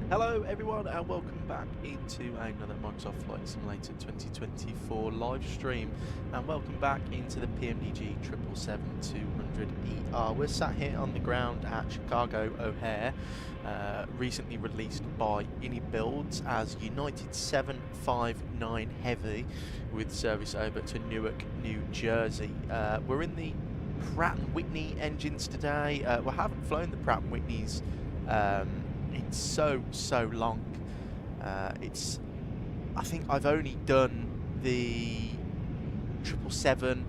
Hello everyone and welcome back into another Microsoft Flight Simulator 2024 live stream, and welcome back into the PMDG 777-200ER. We're sat here on the ground at Chicago O'Hare, recently released by Builds as United 759 Heavy with service over to Newark, New Jersey. We're in the Pratt & Whitney engines today. We haven't flown the Pratt & Whitneys it's so long. I think I've only done the 777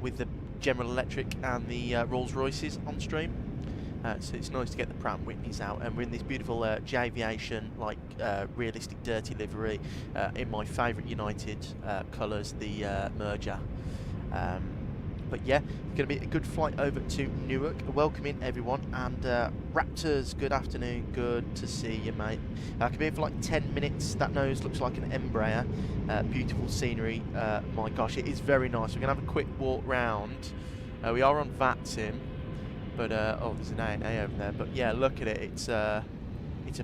with the General Electric and the Rolls Royces on stream. So it's nice to get the Pratt & Whitneys out, and we're in this beautiful Aviation realistic dirty livery in my favourite United colours, the merger. But yeah, it's going to be a good flight over to Newark. Welcome in everyone, and Raptors, good afternoon, good to see you, mate. I can be in for like 10 minutes. That nose looks like an Embraer. Beautiful scenery. My gosh, it is very nice. We're going to have a quick walk round. We are on VATSIM, but oh, there's an A&A over there. But yeah, look at it. It's a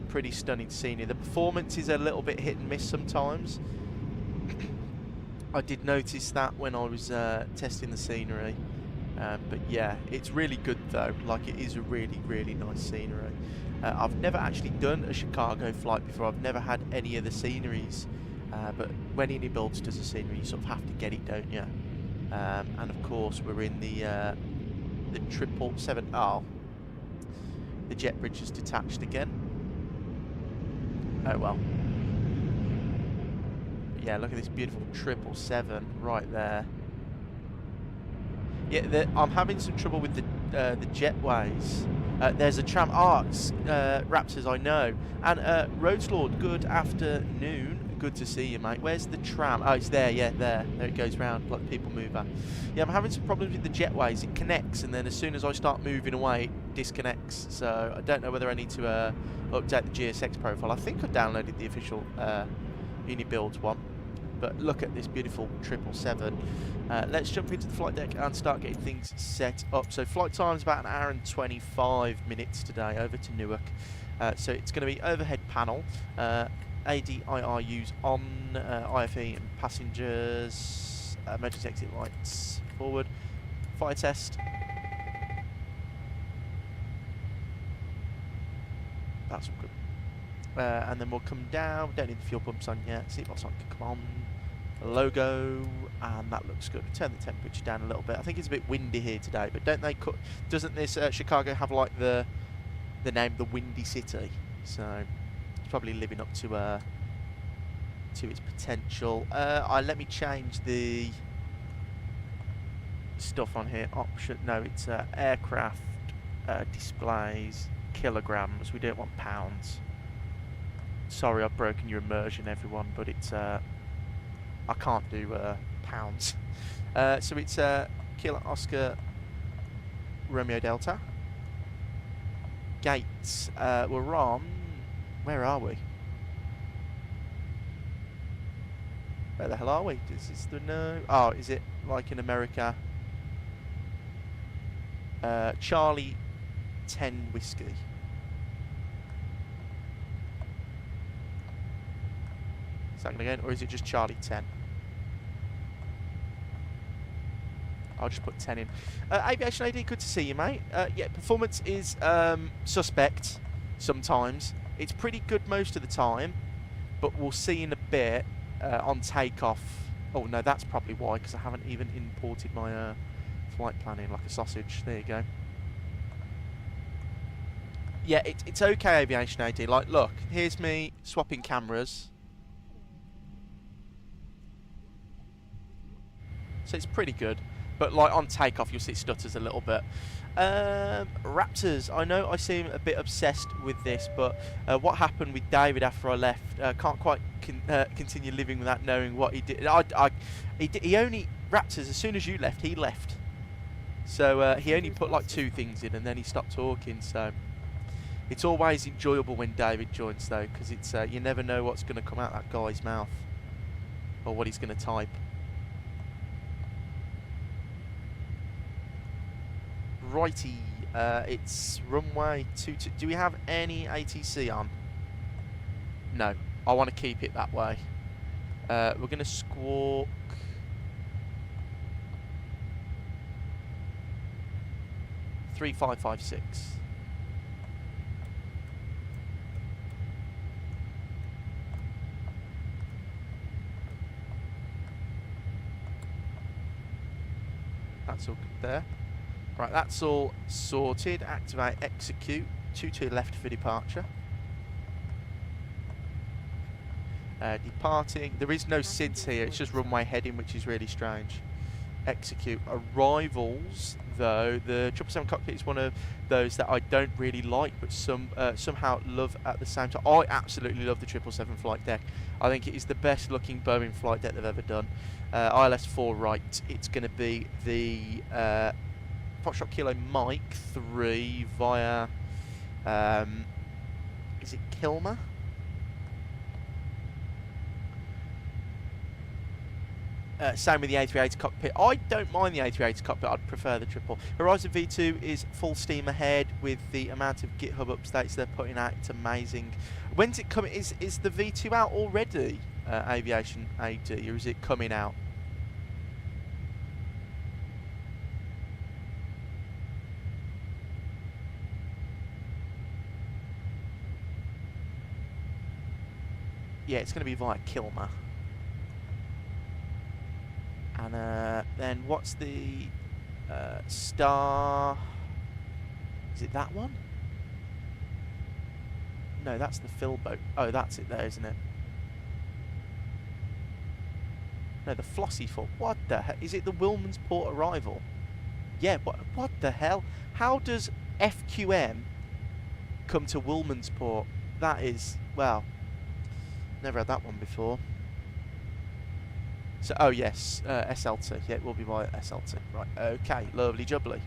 pretty stunning scenery. The performance is a little bit hit and miss sometimes. I did notice that when I was testing the scenery, but yeah, it's really good though. Like, it is a really nice scenery. I've never actually done a Chicago flight before. I've never had any of the sceneries, but when Builds does a scenery, you sort of have to get it, don't you? And of course, we're in the 777R. The jet bridge is detached again. Oh well. Yeah, look at this beautiful 777 right there. Yeah, I'm having some trouble with the jetways. There's a tram. Raptors, I know. And Roadslord, good afternoon. Good to see you, mate. Where's the tram? Oh, it's there. Yeah, there. There it goes round like people mover. Yeah, I'm having some problems with the jetways. It connects, and then as soon as I start moving away, it disconnects. So I don't know whether I need to update the GSX profile. I think I downloaded the official Unibuilds one. But look at this beautiful 777. Let's jump into the flight deck and start getting things set up. So flight time's about an hour and 25 minutes today over to Newark. So it's going to be overhead panel, ADIRUs on, IFE and passengers, emergency exit lights forward, fire test. That's all good. And then we'll come down, don't need the fuel pumps on yet, seatbelts on, come on. Logo, and that looks good. Turn the temperature down a little bit. I think it's a bit windy here today, but doesn't this Chicago have like the name the Windy City? So it's probably living up to its potential. Let me change the stuff on here. It's aircraft displays kilograms. We don't want pounds. Sorry, I've broken your immersion, everyone, but it's I can't do pounds. So it's Kilo Oscar Romeo Delta. Gates. We're on. Where are we? Where the hell are we? Is there no? Oh, is it like in America? Charlie 10 whiskey. Is that going to go in, or is it just Charlie 10? I'll just put 10 in. Aviation AD, good to see you, mate. Yeah, performance is suspect sometimes. It's pretty good most of the time, but we'll see in a bit on takeoff. Oh, no, that's probably why, because I haven't even imported my flight planning like a sausage. There you go. Yeah, it's okay, Aviation AD. Like, look, here's me swapping cameras. So it's pretty good, but like on takeoff you'll see it stutters a little bit. Raptors, I know I seem a bit obsessed with this, but what happened with David after I left, can't quite continue living without knowing what he did. He only, Raptors, as soon as you left, he left. So he only put like 2 things in and then he stopped talking. So it's always enjoyable when David joins though, because it's you never know what's going to come out that guy's mouth or what he's going to type. Righty, it's runway 22. Do we have any ATC on? No, I want to keep it that way. We're going to squawk 3556. That's all good there. Right, that's all sorted. Activate, execute. 22 left for departure. Departing. There is no SIDS here. It's just runway heading, which is really strange. Execute. Arrivals, though. The 777 cockpit is one of those that I don't really like, but somehow love at the same time. I absolutely love the 777 flight deck. I think it is the best looking Boeing flight deck they've ever done. ILS-4 right. It's going to be the Foxtrot Kilo Mike 3 via, is it Kilmer? Same with the A380 cockpit. I don't mind the A380 cockpit, I'd prefer the triple. Horizon V2 is full steam ahead with the amount of GitHub updates they're putting out. It's amazing. When's it coming? Is the V2 out already, Aviation AD, or is it coming out? Yeah, it's going to be via Kilmer. And then what's the star? Is it that one? No, that's the fill boat. Oh, that's it there, isn't it? No, the Flossy Full. What the heck? Is it the Wilman's Port arrival? yeah, what the hell? How does FQM come to Woolmansport? That is, well, never had that one before. So, oh yes, SLT. Yeah, it will be via SLT. Right, okay, lovely jubbly.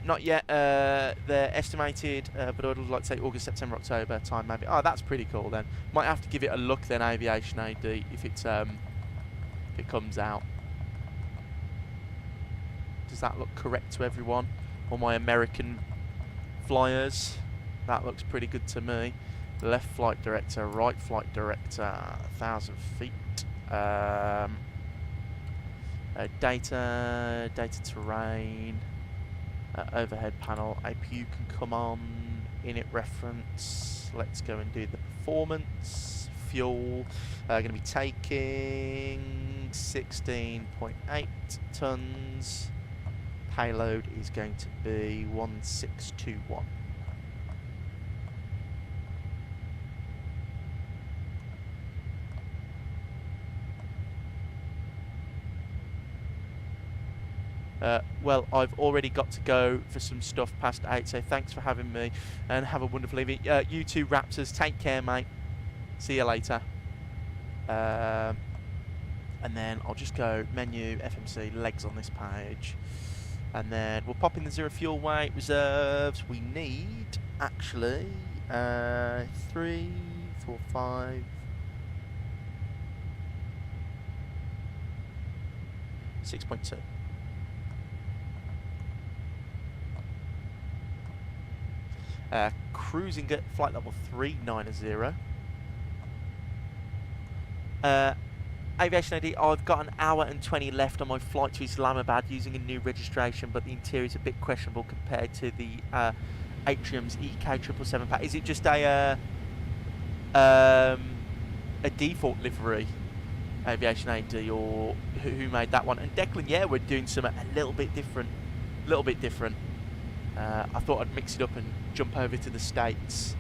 Not yet. They're estimated, but I'd like to say August, September, October time maybe. Oh, that's pretty cool then. Might have to give it a look then, Aviation AD, if it comes out. Does that look correct to everyone? All my American flyers. That looks pretty good to me. Left flight director, right flight director, 1,000 feet. Data terrain. Overhead panel, APU can come on, init reference, let's go and do the performance, fuel, going to be taking 16.8 tons, payload is going to be 1621. Well, I've already got to go for some stuff past 8, so thanks for having me, and have a wonderful evening. You two Raptors, take care, mate. See you later. And then I'll just go menu, FMC, legs on this page. And then we'll pop in the zero fuel weight reserves. We need, actually, 3, 4, 5... 6.2. Cruising at flight level 390. Aviation AD, I've got an hour and 20 left on my flight to Islamabad using a new registration, but the interior is a bit questionable compared to the Atrium's EK777 pack. Is it just a default livery, Aviation AD, or who made that one? And Declan, yeah, we're doing something a little bit different. I thought I'd mix it up and jump over to the States.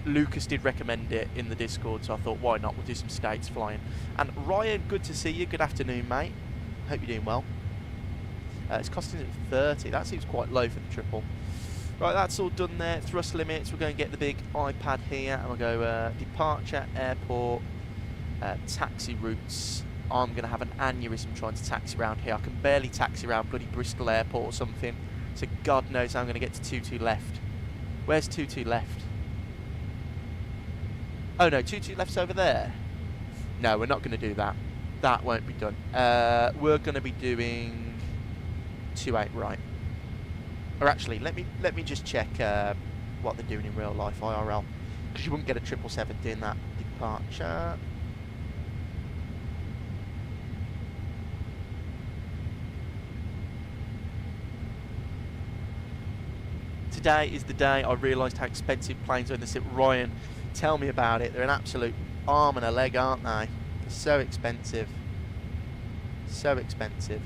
Lucas did recommend it in the Discord, so I thought, why not? We'll do some States flying. And Ryan, good to see you. Good afternoon, mate. Hope you're doing well. It's costing it 30. That seems quite low for the triple. Right, that's all done there. Thrust limits. We're going to get the big iPad here, and we'll go departure, airport, taxi routes. I'm going to have an aneurysm trying to taxi around here. I can barely taxi around bloody Bristol Airport or something. So God knows how I'm going to get to 22 left. Where's 22 left? Oh no, 22 left's over there. No, we're not going to do that. That won't be done. We're going to be doing 28 right. Or actually, let me just check what they're doing in real life IRL, because you wouldn't get a 777 doing that. Departure. Today is the day I realised how expensive planes are in the sim. Ryan, tell me about it. They're an absolute arm and a leg, aren't they? They're so expensive. So expensive.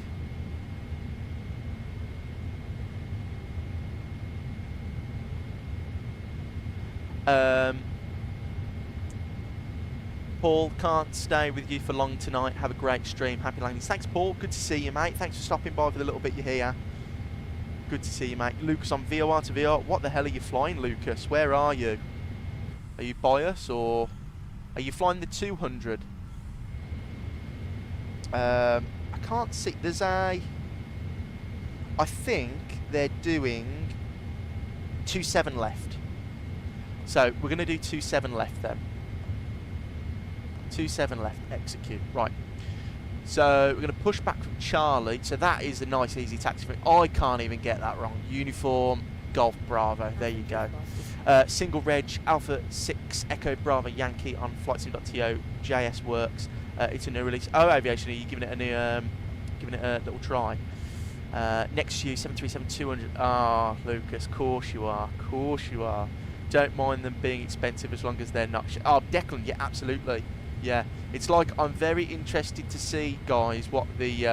Paul, can't stay with you for long tonight. Have a great stream. Happy landings. Thanks, Paul. Good to see you, mate. Thanks for stopping by for the little bit you're here. Good to see you, mate. Lucas on VOR to VR. What the hell are you flying, Lucas? Where are you? Are you by us, or are you flying the 200? I can't see. There's a... I think they're doing 27 left. So we're going to do 27 left then. 27 left. Execute. Right. So we're going to push back from Charlie. So that is a nice, easy taxi. I can't even get that wrong. Uniform, Golf Bravo. There you go. Single reg, Alpha 6, Echo Bravo Yankee on flightsim.to. JS works. It's a new release. Oh, Aviation, are you giving it a new, giving it a little try? Next to you, 737-200. Ah, Lucas, course you are. Course you are. Don't mind them being expensive as long as they're not. Oh, Declan, yeah, absolutely. Yeah, it's like I'm very interested to see, guys, what the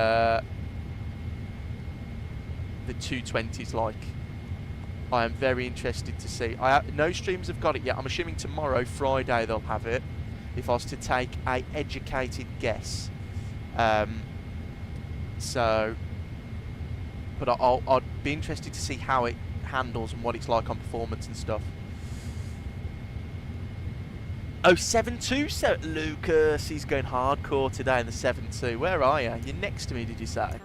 220's like. I am very interested to see. No streams have got it yet. I'm assuming tomorrow, Friday, they'll have it. If I was to take a educated guess. So but I'd be interested to see how it handles and what it's like on performance and stuff. Oh, 7.2, Lucas, he's going hardcore today in the 7.2. Where are you? You're next to me, did you say?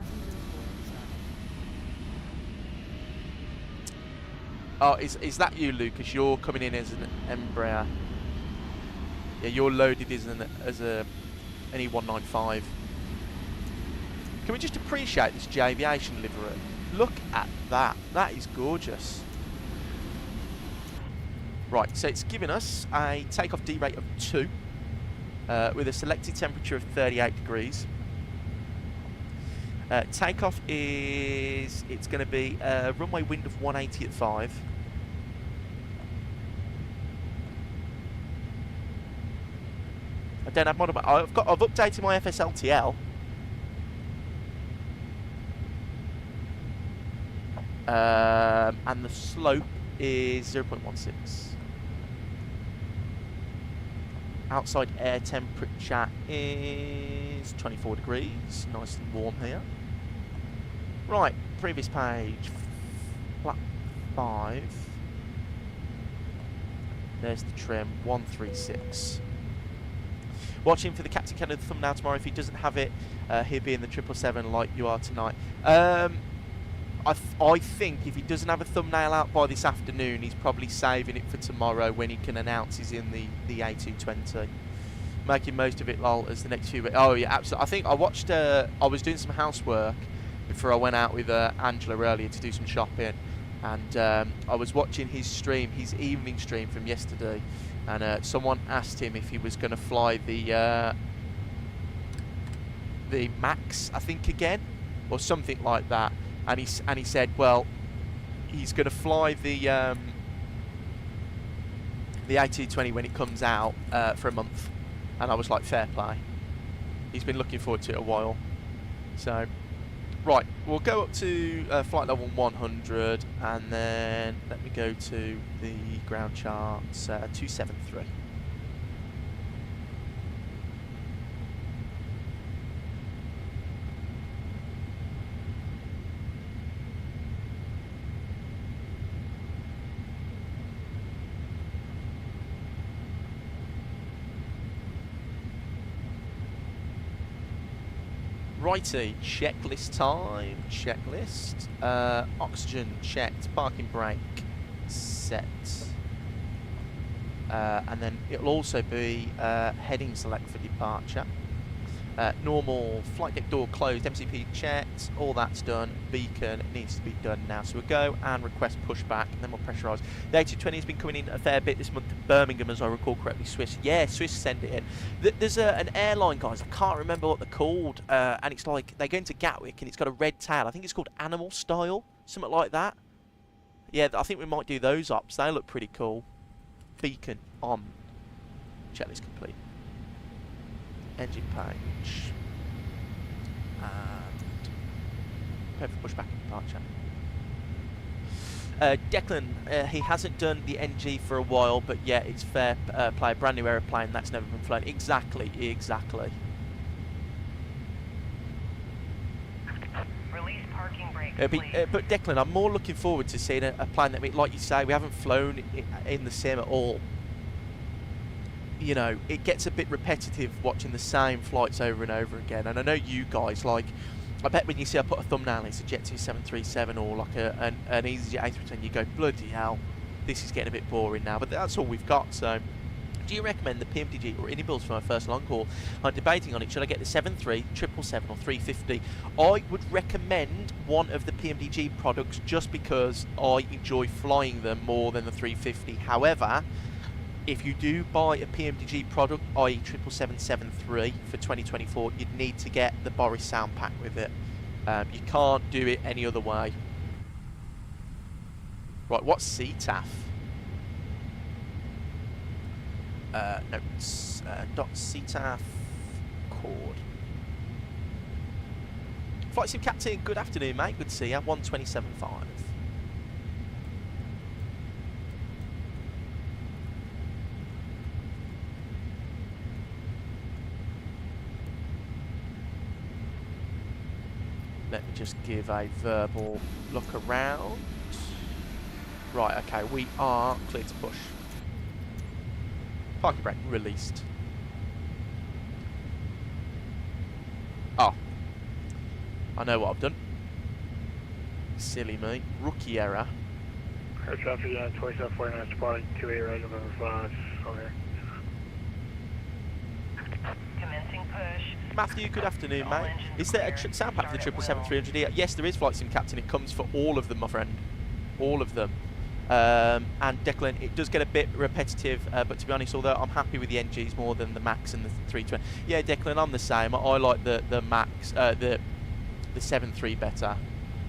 Oh, is that you, Lucas? You're coming in as an Embraer. Yeah, you're loaded as an E195. Can we just appreciate this Aviation livery? Look at that. That is gorgeous. Right, so it's giving us a takeoff D rate of 2 with a selected temperature of 38 degrees. Takeoff is, it's going to be a runway wind of 180 at 5. I don't have model, I've updated my FSLTL. And the slope is 0.16. Outside air temperature is 24 degrees, nice and warm here. Right, previous page, flat 5. There's the trim, 136. Watching for the Captain Canada thumbnail tomorrow. If he doesn't have it, he'll be in the 777 like you are tonight. I think if he doesn't have a thumbnail out by this afternoon, he's probably saving it for tomorrow when he can announce he's in the A220. Making most of it, lol, as the next few weeks. Oh yeah, absolutely. I think I watched, I was doing some housework before I went out with Angela earlier to do some shopping, and I was watching his stream, his evening stream from yesterday, and someone asked him if he was going to fly the Max, I think, again, or something like that. And he said, well, he's going to fly the A220 when it comes out for a month. And I was like, fair play. He's been looking forward to it a while. So, right, we'll go up to flight level 100, and then let me go to the ground charts, 273. Righty, checklist time, checklist, oxygen checked, parking brake set, and then it'll also be heading select for departure. Normal flight deck door closed, MCP checked, all that's done. Beacon needs to be done now, so we'll go and request pushback, and then we'll pressurise. The A220 has been coming in a fair bit this month to Birmingham, as I recall correctly. Swiss, yeah, Swiss send it in. There's an airline, guys, I can't remember what they're called, and it's like they go into Gatwick and it's got a red tail. I think it's called Animal-Style, something like that. Yeah, I think we might do those ops. They look pretty cool. Beacon on. Checklist complete. Engine page, and prepare for pushback and departure. Declan, he hasn't done the NG for a while, but yeah, it's fair play. Brand new aeroplane that's never been flown. Exactly. Release parking brake. But Declan, I'm more looking forward to seeing a plane that, like you say, we haven't flown in the sim at all. You know, it gets a bit repetitive watching the same flights over and over again. And I know you guys, like, I bet when you see I put a thumbnail, it's a Jet 2 737 or like an EasyJet A310, you go, bloody hell, this is getting a bit boring now. But that's all we've got. So, do you recommend the PMDG or any builds for my first long haul? I'm debating on it. Should I get the 73, 777 or 350? I would recommend one of the PMDG products just because I enjoy flying them more than the 350. However, if you do buy a PMDG product, i.e. 777-3 for 2024, you'd need to get the Boris sound pack with it. You can't do it any other way. Right, what's CTAF? Notes. .CTAF KORD. Flight Sim Captain, good afternoon, mate. Good to see you. 127.5. Let Just give a verbal look around. Right, okay, we are clear to push. Parking brake released. Oh. I know what I've done. Silly me. Rookie error. Air traffic 2749 spotting 28 right November 5 over Commencing push. Matthew, good afternoon, All mate. engines Is there a clear. sound pack for the Start at 777-300E? Yes, there is, Flight Sim Captain. It comes for all of them, my friend. All of them. And Declan, it does get a bit repetitive, but to be honest, although I'm happy with the NGs more than the Max and the 320. Yeah, Declan, I'm the same. I like the Max, the 7.3 better.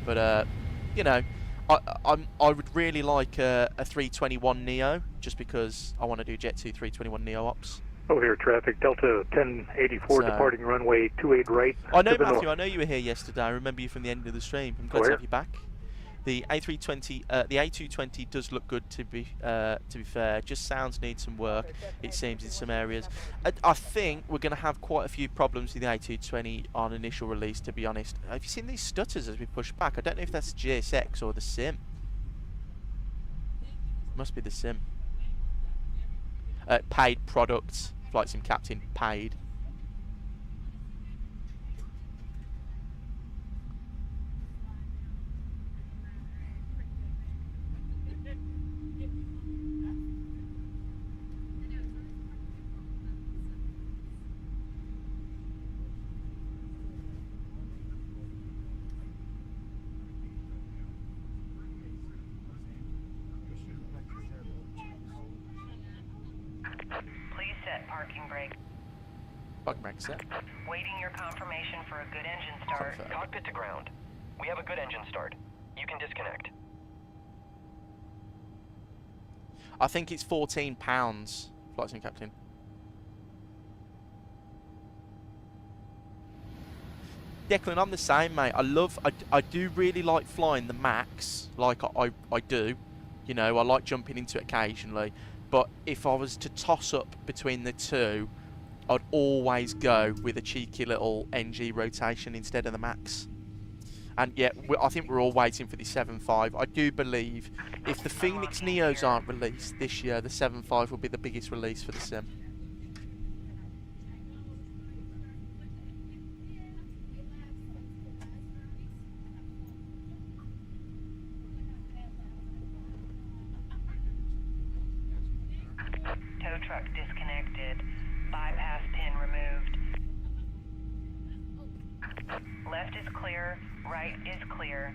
But you know, I would really like a 321neo, just because I want to do Jet 2 321neo ops. Over here, traffic Delta 1084 So, departing runway 28 right. I know, to the Matthew, north. I know you were here yesterday. I remember you from the end of the stream. I'm glad to have you back. The A320, the A220 does look good, to be fair. Just sounds need some work, it seems, in some areas. I think we're going to have quite a few problems with the A220 on initial release, to be honest. Have you seen these stutters as we push back? I don't know if that's GSX or the SIM. Must be the SIM. Paid products, Flight Sim Captain, paid. Please set parking brake. Parking brake set. Waiting your confirmation for a good engine start. Confirm. Cockpit to ground. We have a good engine start. You can disconnect. I think it's £14, Flight Sim Captain. Declan, I'm the same, mate. I do really like flying the Max, like I do. You know, I like jumping into it occasionally. But if I was to toss up between the two, I'd always go with a cheeky little NG rotation instead of the Max. And yeah, I think we're all waiting for the 7.5. I do believe if the Phoenix Neos aren't released this year, the 7.5 will be the biggest release for the Sim. Tow truck disconnected. Bypass pin removed. Left is clear. Right is clear.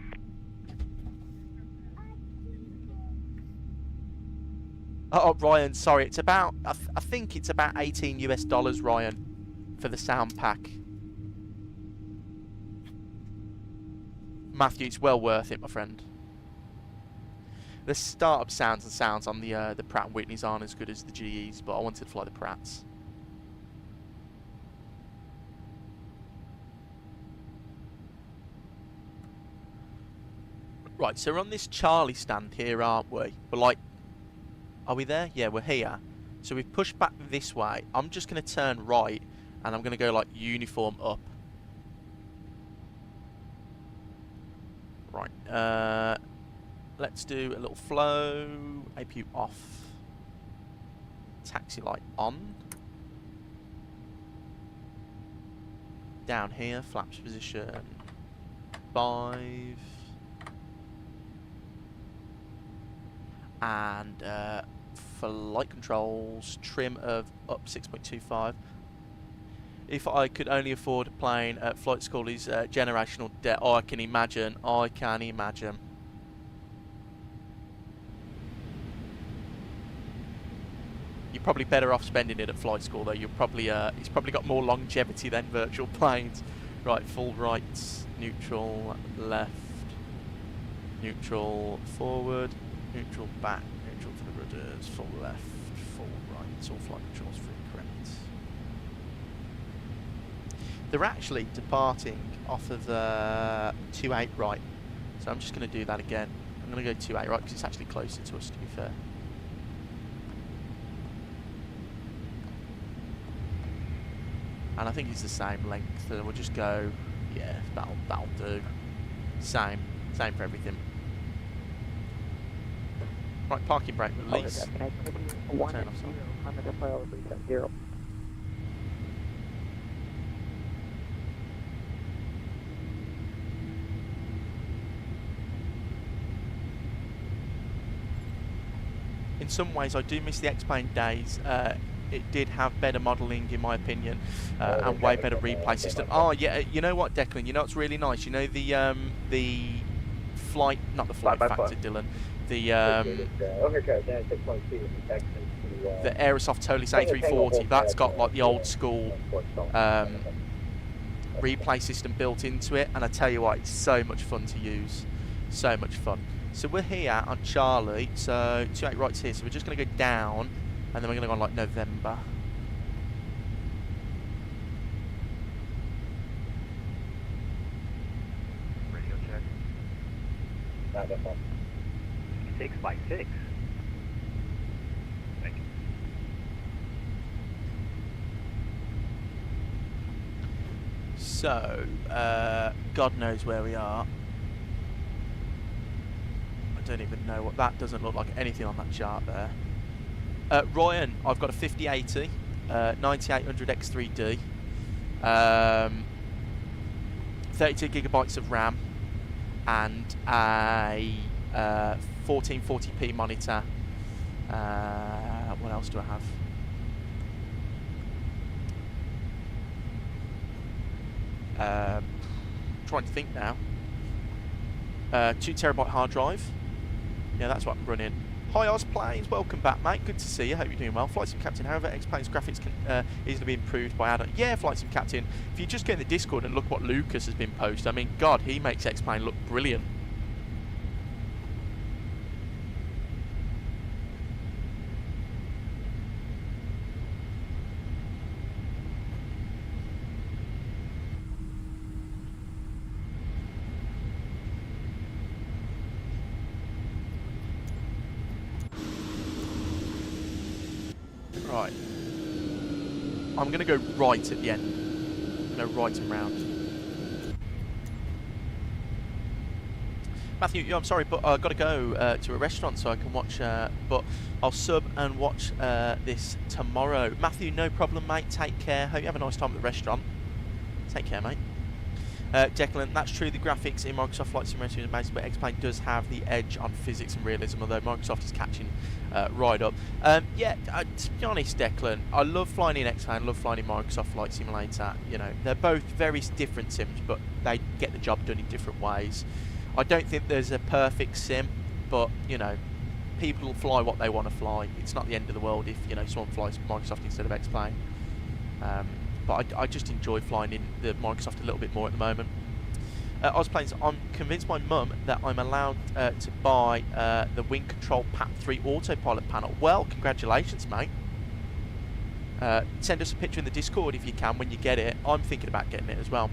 Oh, Ryan, sorry. It's about, I think it's about $18 US, Ryan, for the sound pack. Matthew, it's well worth it, my friend. The startup sounds on the Pratt & Whitneys aren't as good as the GEs, but I wanted to fly the Pratts. Right, so we're on this Charlie stand here, aren't we? We're like, are we there? Yeah, we're here. So we've pushed back this way. I'm just going to turn right, and I'm going to go like uniform up. Right, let's do a little flow, APU off, taxi light on. Down here, flaps position 5. And flight controls, trim of up 6.25. If I could only afford a plane at flight school is generational debt. Oh, I can imagine. I can imagine. You're probably better off spending it at flight school, though. You're probably it's probably got more longevity than virtual planes. Right, full right, neutral left, neutral forward, neutral back, neutral for the rudders, full left, full right. All flight controls free, correct. They're actually departing off of the 28 right, so I'm just going to do that again. I'm going to go 28 right because it's actually closer to us, to be fair. And I think it's the same length, and we'll just go, yeah, that'll do. Same for everything. Right, parking brake release. Turn off sign. In some ways, I do miss the X-Plane days. It did have better modelling, in my opinion, and way better replay system. Oh yeah, you know what, Declan? You know what's really nice? You know the flight, not the flight factor, Dillon. The Aerosoft Tolis A340. That's got like the old school replay system built into it, and I tell you what, it's so much fun to use. So much fun. So we're here on Charlie, so 28 right's here, so we're just going to go down, and then we're going to go on like November. Radio check. 6 by 6. Thank you. So, God knows where we are. I don't even know what that doesn't look like anything on that chart there. Ryan, I've got a 5080, 9800 X3D, 32 gigabytes of RAM, and a 1440p monitor. What else do I have? Trying to think now. 2 terabyte hard drive. Yeah, that's what I'm running. Hi Ozplanes, welcome back, mate. Good to see you. Hope you're doing well. Flight Sim Captain, however, X-Plane's graphics can easily be improved by add-on. Yeah, Flight Sim Captain. If you just get in the Discord and look what Lucas has been posted, I mean, God, he makes X-Plane look brilliant. Right. I'm going to go right at the end. I'm going to right and round. Matthew, I'm sorry, but I've got to go to a restaurant so I can watch, but I'll sub and watch this tomorrow. Matthew, no problem, mate. Take care. Hope you have a nice time at the restaurant. Take care, mate. Declan, that's true, the graphics in Microsoft Flight Simulator is amazing, but X-Plane does have the edge on physics and realism, although Microsoft is catching right up. Yeah, to be honest, Declan, I love flying in X-Plane, I love flying in Microsoft Flight Simulator. You know, they're both very different sims, but they get the job done in different ways. I don't think there's a perfect sim, but, you know, people fly what they want to fly. It's not the end of the world if, you know, someone flies Microsoft instead of X-Plane. But I just enjoy flying in the Microsoft a little bit more at the moment. Ozplanes, I'm convinced my mum that I'm allowed to buy the Wing Control PAT3 autopilot panel. Well, congratulations, mate. Send us a picture in the Discord if you can when you get it. I'm thinking about getting it as well.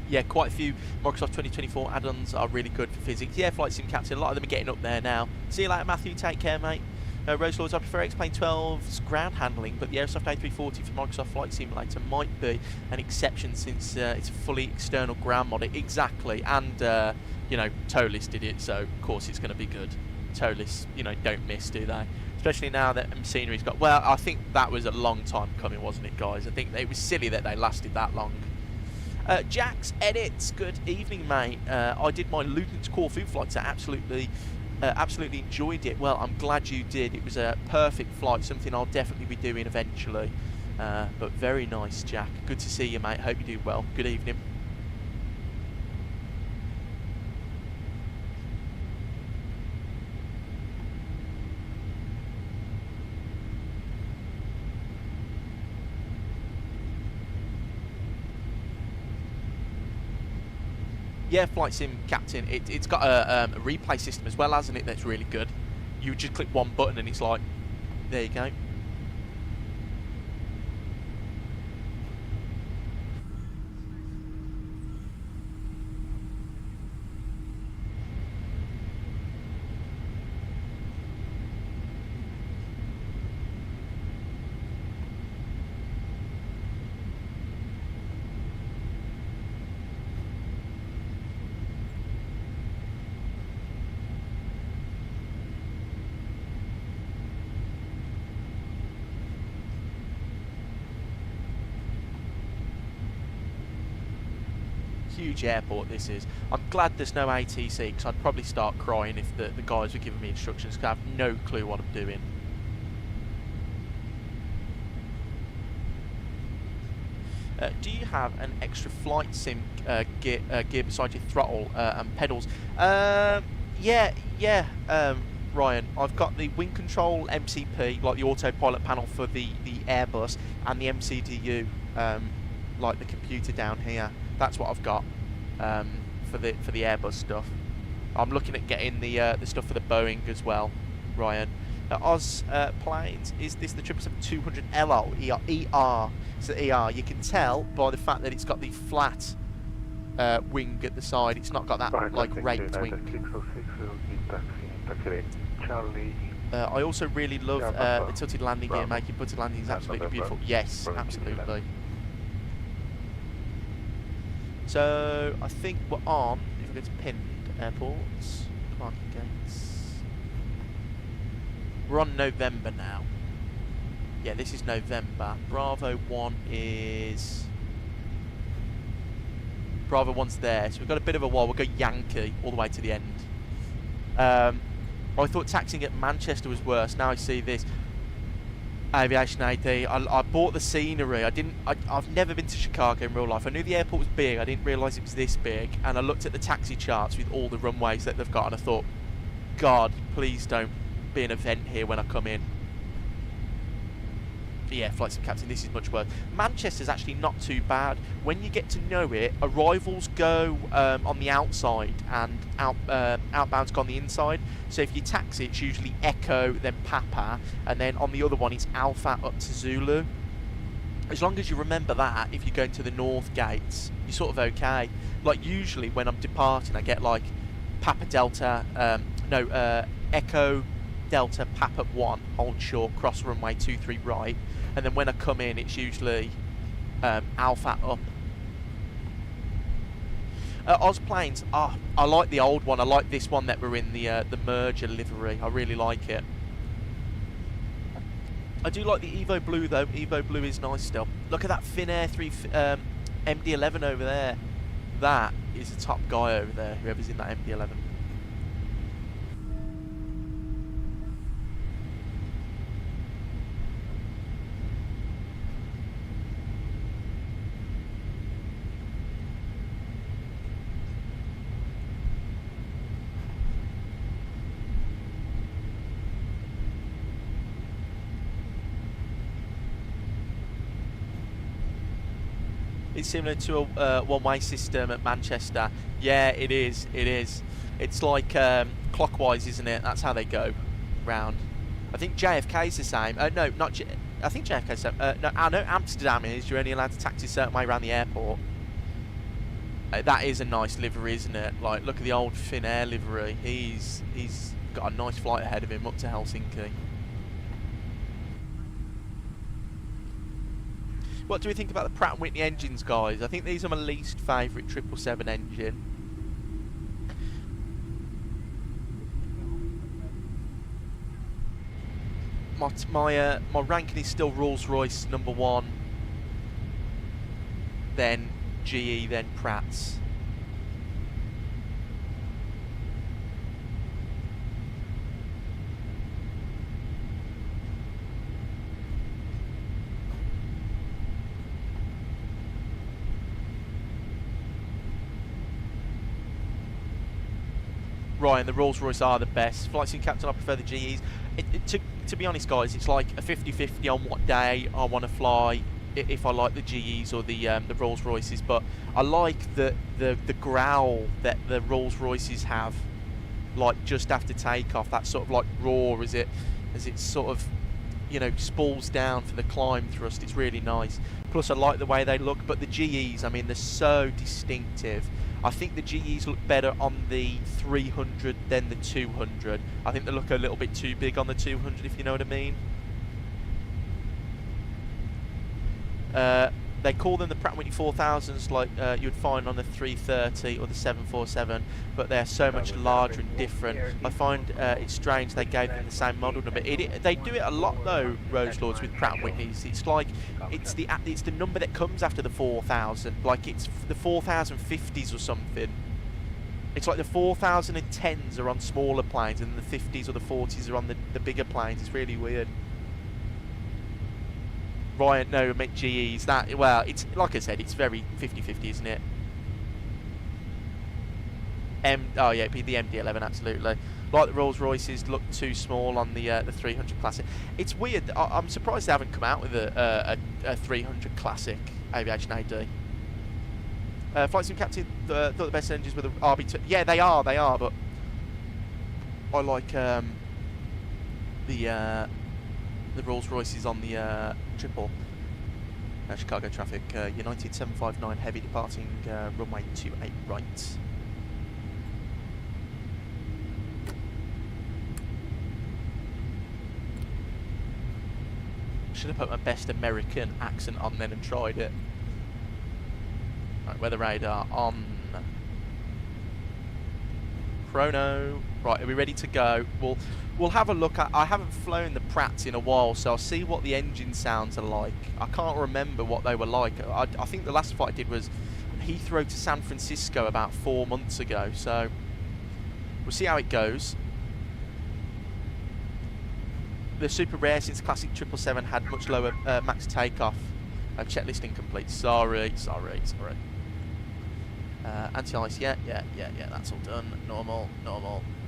Yeah, quite a few Microsoft 2024 add-ons are really good for physics. Yeah, Flight Sim Captain, a lot of them are getting up there now. See you later, Matthew. Take care, mate. Rose Lords, I prefer X-Plane 12's ground handling, but the Aerosoft A340 for Microsoft Flight Simulator might be an exception since it's a fully external ground mod. Exactly, and you know, Tolis did it, so of course it's going to be good. Tolis, you know, don't miss, do they? Especially now that Scenery's got. Well, I think that was a long time coming, wasn't it, guys? I think it was silly that they lasted that long. Jack's Edits, good evening, mate. I did my Luton to Corfu flight, so absolutely enjoyed it. Well, I'm glad you did. It was a perfect flight, something I'll definitely be doing eventually. But very nice, Jack. Good to see you, mate. Hope you do well. Good evening. Yeah, Flight Sim Captain, it's got a replay system as well, hasn't it, that's really good. You just click one button and it's like, there you go. huge airport this is. I'm glad there's no ATC, because I'd probably start crying if the guys were giving me instructions, because I have no clue what I'm doing. Do you have an extra flight sim gear beside your throttle and pedals? Yeah, Ryan. I've got the wing control MCP, like the autopilot panel for the Airbus, and the MCDU, like the computer down here. That's what I've got for the Airbus stuff. I'm looking at getting the stuff for the Boeing as well, Ryan. Oz planes, is this the 777-200 LO ER? It's the ER. You can tell by the fact that it's got the flat wing at the side. It's not got that like raked wing. I also really love the tilted landing gear, making tilted landings absolutely beautiful. Yes, absolutely. So I think we're on. If we go to pinned airports, Clark Gates. We're on November now. Yeah, this is November. Bravo 1 is... Bravo 1's there, so we've got a bit of a while. We'll go Yankee all the way to the end. I thought taxiing at Manchester was worse. Now I see this. Aviation AD. I bought the scenery. I've never been to Chicago in real life. I knew the airport was big. I didn't realise it was this big. And I looked at the taxi charts with all the runways that they've got, and I thought, God, please don't be an event here when I come in. Yeah, Flight Sim Captain, this is much worse. Manchester's actually not too bad. When you get to know it, arrivals go on the outside and outbounds go on the inside. So if you taxi, it's usually Echo, then Papa, and then on the other one it's Alpha up to Zulu. As long as you remember that, if you're going to the north gates, you're sort of okay. Like usually when I'm departing, I get like Papa Delta, Echo Delta Papa 1, hold short, cross runway 23 right, and then when I come in it's usually Alpha up. Oz planes, I like the old one. I like this one that we're in, the merger livery. I really like it. I do like the Evo Blue though. Evo Blue is nice still. Look at that Finnair 3 MD-11 over there. That is the top guy over there, whoever's in that MD-11. It's similar to a one-way system at Manchester. Yeah, it is. It is. It's like clockwise, isn't it? That's how they go round. I think JFK's the same. No, not. I think JFK's the same. No, I know Amsterdam is. You're only allowed to taxi a certain way around the airport. That is a nice livery, isn't it? Like, look at the old Finnair livery. He's got a nice flight ahead of him up to Helsinki. What do we think about the Pratt & Whitney engines, guys? I think these are my least favourite 777 engine. My ranking is still Rolls-Royce #1, then GE, then Pratt's. Ryan, the Rolls-Royce are the best. Flight Sim Captain, I prefer the GEs. To be honest, guys, it's like a 50-50 on what day I want to fly, if I like the GEs or the Rolls-Royces. But I like the growl that the Rolls-Royces have, like just after takeoff. That sort of like roar as it sort of, you know, spools down for the climb thrust. It's really nice. Plus, I like the way they look. But the GEs, I mean, they're so distinctive. I think the GEs look better on the 300 than the 200. I think they look a little bit too big on the 200, if you know what I mean. They call them the Pratt & Whitney 4000s, like you'd find on the 330 or the 747, but they're so much larger and different. I find it's strange they gave them the same model number. They do it a lot though, Rose Lords, with Pratt & Whitneys. It's like it's the number that comes after the 4000, like it's the 4050s or something. It's like the 4010s are on smaller planes and the 50s or the 40s are on the bigger planes. It's really weird. Ryan, no, I meant GEs. Well, it's like I said, it's very 50-50, isn't it? Oh yeah, it'd be the MD-11, absolutely. Like the Rolls Royces look too small on the 300 Classic. It's weird. I'm surprised they haven't come out with a 300 Classic Aviation AD. Flight Sim Captain thought the best engines were the RB2. Yeah, they are, but I like the Rolls Royces on the triple. Chicago traffic, United 759 heavy departing runway 28 right. Should have put my best American accent on then and tried it. Right, weather radar on. Chrono. Right, are we ready to go? We'll have a look at. I haven't flown the Pratts in a while, so I'll see what the engine sounds are like. I can't remember what they were like. I think the last flight I did was Heathrow to San Francisco about 4 months ago, so we'll see how it goes. They're super rare since classic 777 had much lower max takeoff. Checklist incomplete. Sorry. Anti-ice, yeah, that's all done. Normal,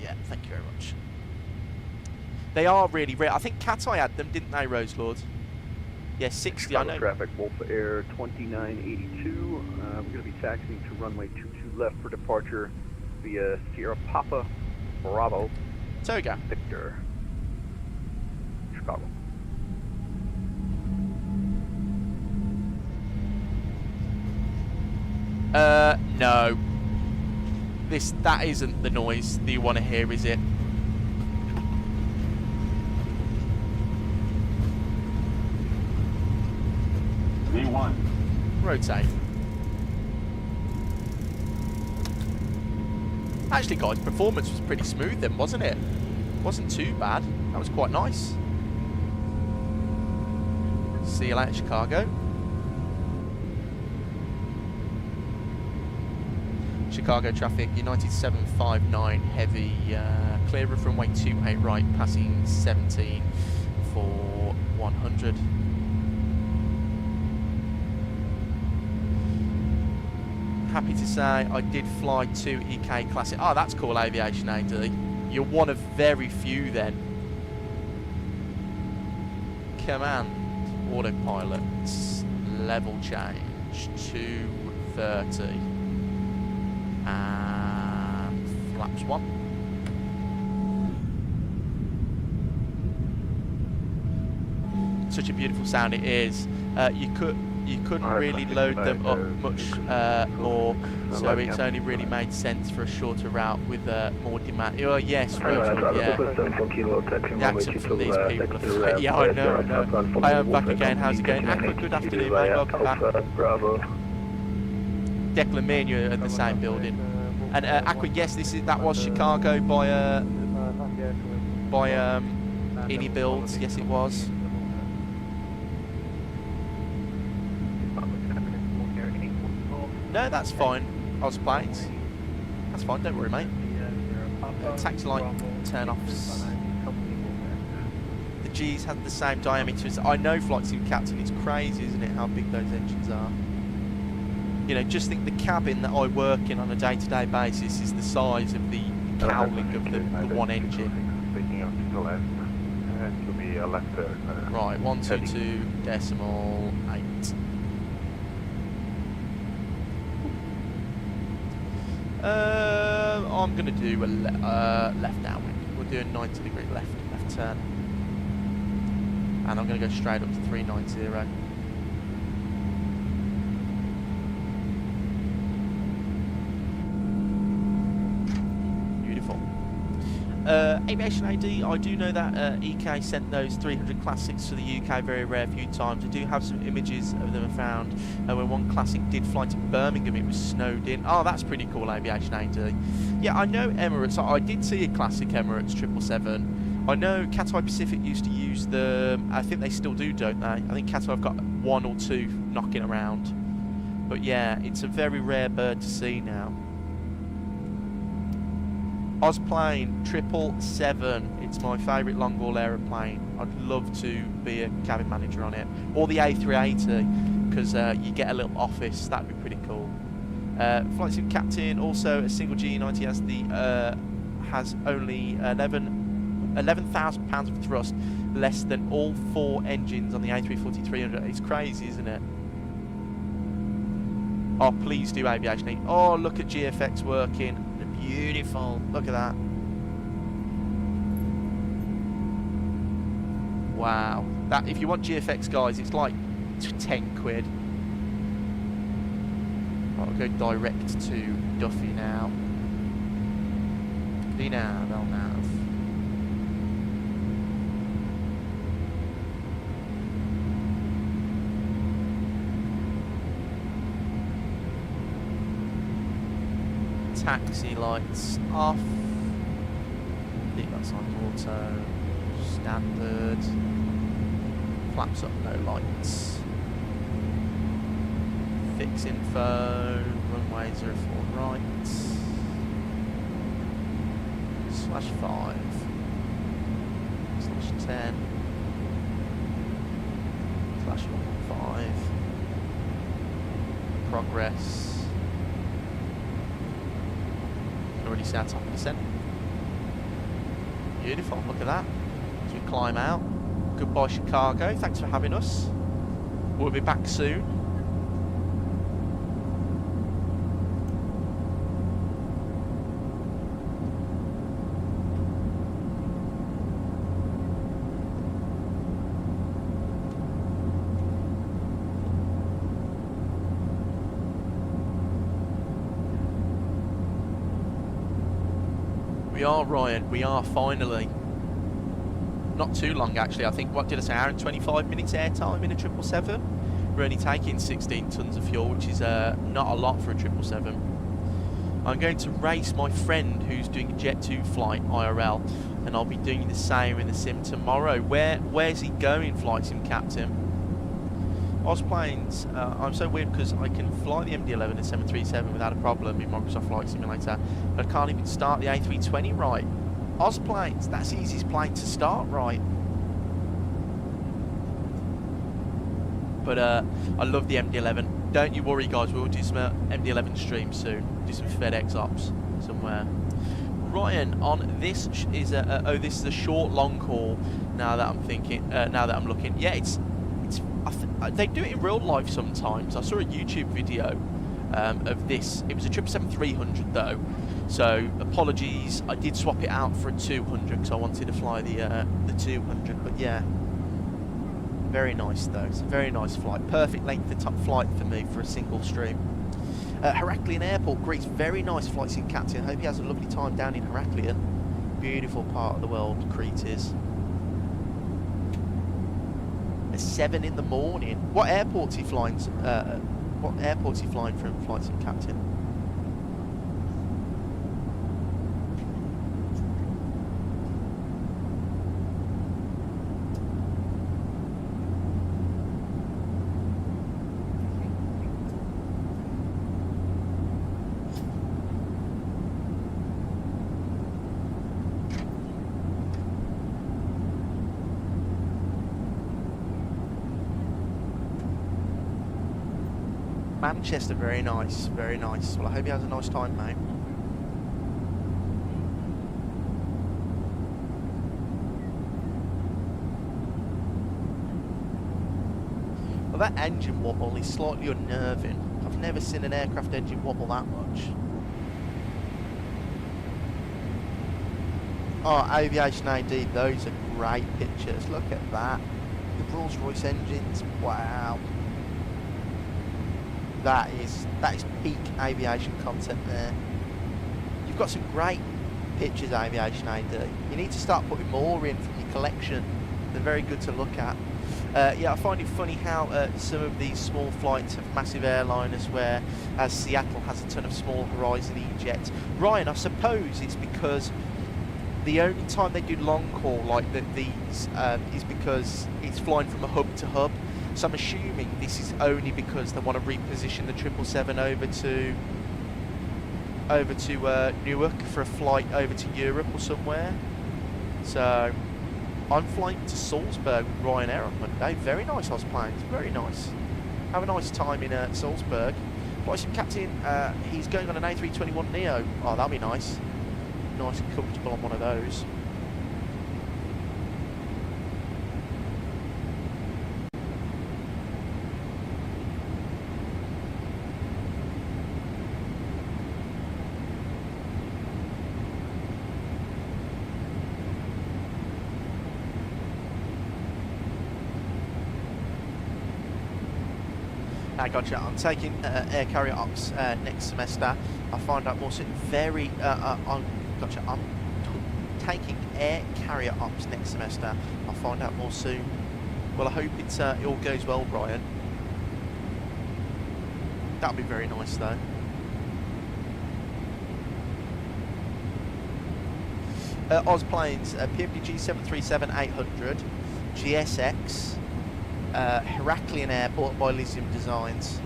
yeah, thank you very much. They are really rare. I think Cateye had them, didn't they, Rose Lord? Yeah, 60, I know. Traffic, Wolf Air 2982. We're going to be taxiing to runway 22 left for departure via Sierra Papa, Bravo, Toga. Victor, Chicago. No. That isn't the noise that you want to hear, is it? V1. Rotate. Actually, guys, performance was pretty smooth then, wasn't it? Wasn't too bad. That was quite nice. See you later, Chicago. Chicago traffic, United 759 heavy, clear of runway 28 right, passing 17 for 100. Happy to say I did fly 2 EK Classic. Oh, that's cool, Aviation AD. You're one of very few then. Command, autopilot, level change, 230. And flaps 1. Such a beautiful sound it is. You couldn't really load them up much more, so it's only really made sense for a shorter route with more demand. Oh yes, Rachel, yeah. The accent from these people are yeah, I know. Hi, I'm back again. How's it going? Aqua, good afternoon, mate. Welcome back. Declan, me and you are in the same building. And Aqua, yes, that was Chicago by Innie Builds. Yes, it was. No, that's fine. Osplanes. That's fine. Don't worry, mate. Taxi light turn-offs. The G's had the same diameter as I know, Flight Sim Captain. It's crazy, isn't it? How big those engines are. You know, just think the cabin that I work in on a day-to-day basis is the size of the cowling of the one engine. Speaking up to the left, and to be a left turn. Right, 122.8. I'm going to do a left downwind. We'll do a 90-degree left turn. And I'm going to go straight up to 390. Aviation AD, I do know that EK sent those 300 classics to the UK very rare few times. I do have some images of them found when one classic did fly to Birmingham, it was snowed in. Oh, that's pretty cool, Aviation AD. Yeah, I know Emirates, I did see a classic Emirates 777. I know Cathay Pacific used to use them, I think they still do, don't they? I think Cathay have got 1 or 2 knocking around. But yeah, it's a very rare bird to see now. Osplane 777, it's my favourite long-haul aeroplane. I'd love to be a cabin manager on it. Or the A380, because you get a little office, that'd be pretty cool. Flight Sim Captain, also a single G90 has only 11,000 pounds of thrust, less than all 4 engines on the A340-300. It's crazy, isn't it? Oh, please do Aviation. Oh, look at GFX working. Beautiful. Look at that. Wow. That, if you want GFX, guys, it's like 10 quid. I'll go direct to Duffy now. Dina, Belnav. Taxi lights off. Lights on auto. Standard. Flaps up, no lights. Fix info. Runway 04 right. /5. /10. /15. Progress. Already set top of descent. Beautiful, look at that. As we climb out. Goodbye Chicago, thanks for having us. We'll be back soon. We are, Ryan, we are finally. Not too long actually, I think, what did I say, hour and 25 minutes airtime in a 777. We're only taking 16 tons of fuel, which is not a lot for a 777. I'm going to race my friend who's doing a Jet 2 flight IRL, and I'll be doing the same in the sim tomorrow. Where's he going, Flight Sim Captain? Osplanes, I'm so weird because I can fly the MD-11 and 737 without a problem in Microsoft Flight Simulator, but I can't even start the A320 right. Osplanes, that's the easiest plane to start right. But I love the MD-11. Don't you worry, guys, we'll do some MD-11 streams soon. Do some FedEx ops somewhere. Ryan, on this is a this is a short long haul. Now that I'm thinking, now that I'm looking, yeah, they do it in real life sometimes. I saw a YouTube video of this. It was a 777-300 though, so apologies. I did swap it out for a 200 because I wanted to fly the 200. But yeah, very nice though. It's a very nice flight. Perfect length of top flight for me for a single stream. Heraklion Airport, Greece. Very nice Flight Sim Captain. Hope he has a lovely time down in Heraklion. Beautiful part of the world, Crete is. 7 in the morning. What airport's he flying? What airport's he flying from, Flight Sim Captain? Manchester, very nice, very nice. Well, I hope he has a nice time, mate. Well, that engine wobble is slightly unnerving. I've never seen an aircraft engine wobble that much. Oh, Aviation AD, those are great pictures. Look at that. The Rolls-Royce engines, wow. That is peak aviation content there. You've got some great pictures, Aviation AD. You need to start putting more in from your collection. They're very good to look at. Yeah, I find it funny how some of these small flights have massive airliners, where as Seattle has a ton of small Horizon E-jets. Ryan, I suppose it's because the only time they do long haul like these is because it's flying from a hub to hub. So I'm assuming this is only because they want to reposition the 777 over to Newark for a flight over to Europe or somewhere. So I'm flying to Salzburg with Ryanair on Monday. Very nice planes, very nice. Have a nice time in Salzburg. VATSIM captain, he's going on an A321neo. Oh, that'll be nice. Nice and comfortable on one of those. I gotcha. I'm taking air carrier ops next semester. I find out more soon. I'm taking air carrier ops next semester. I'll find out more soon. Well, I hope it all goes well, Brian. That'll be very nice, though. Oz planes, PMDG 737-800, GSX. Heraklion Airport by Elysium Designs,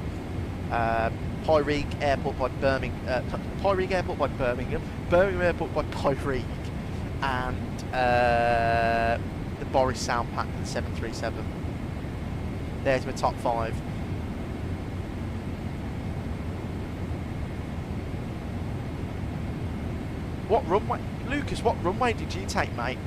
Pyrig Airport by Birmingham, Birmingham Airport by Pyrig, and the Boris Soundpack and the 737. There's my top 5. What runway, Lucas? What runway did you take, mate?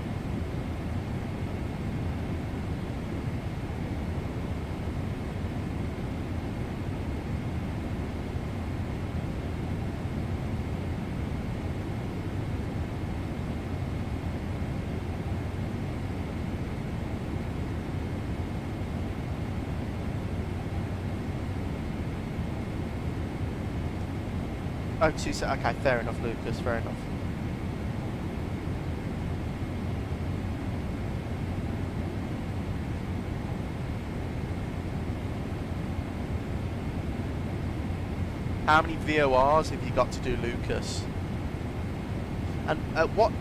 Oh, okay, fair enough, Lucas, fair enough. How many VORs have you got to do, Lucas? And what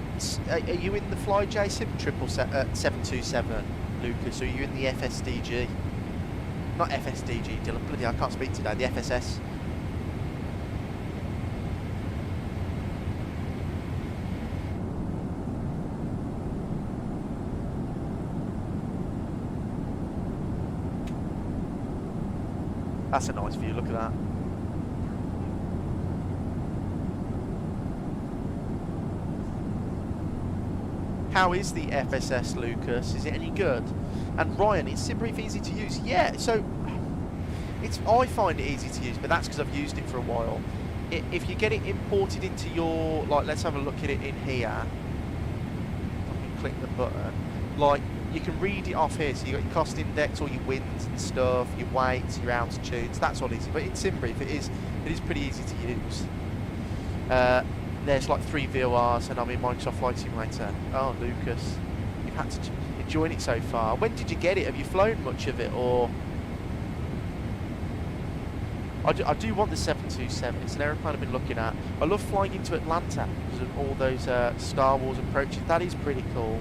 are you in the FlyJ-SIM 727, Lucas? Or are you in the FSDG? Not FSDG, Dillon. Bloody, I can't speak today. The FSS. That's a nice view, look at that. How is the FSS, Lucas? Is it any good? And Ryan, is SimBrief easy to use? Yeah, so I find it easy to use, but that's because I've used it for a while. If you get it imported into your, like, let's have a look at it in here. I can click the button. Like, you can read it off here, so you've got your cost index, all your winds and stuff, your weights, your altitudes, that's all easy. But in SimBrief, it is pretty easy to use. There's like 3 VORs, and I'm in Microsoft Flight Simulator. Oh, Lucas, you've had to enjoy it so far. When did you get it? Have you flown much of it, or? I do want the 727. It's an aeroplane I've been looking at. I love flying into Atlanta because of all those Star Wars approaches. That is pretty cool.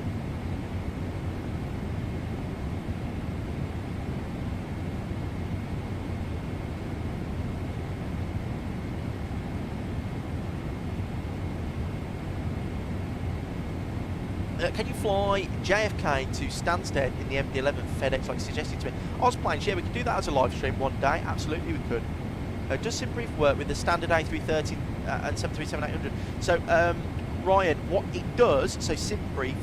Can you fly JFK to Stansted in the MD-11 FedEx like suggested to me? Ozplanes, yeah, we could do that as a live stream one day. Absolutely, we could. Does SimBrief work with the standard A330 and 737-800? So, Ryan, what it does, so SimBrief,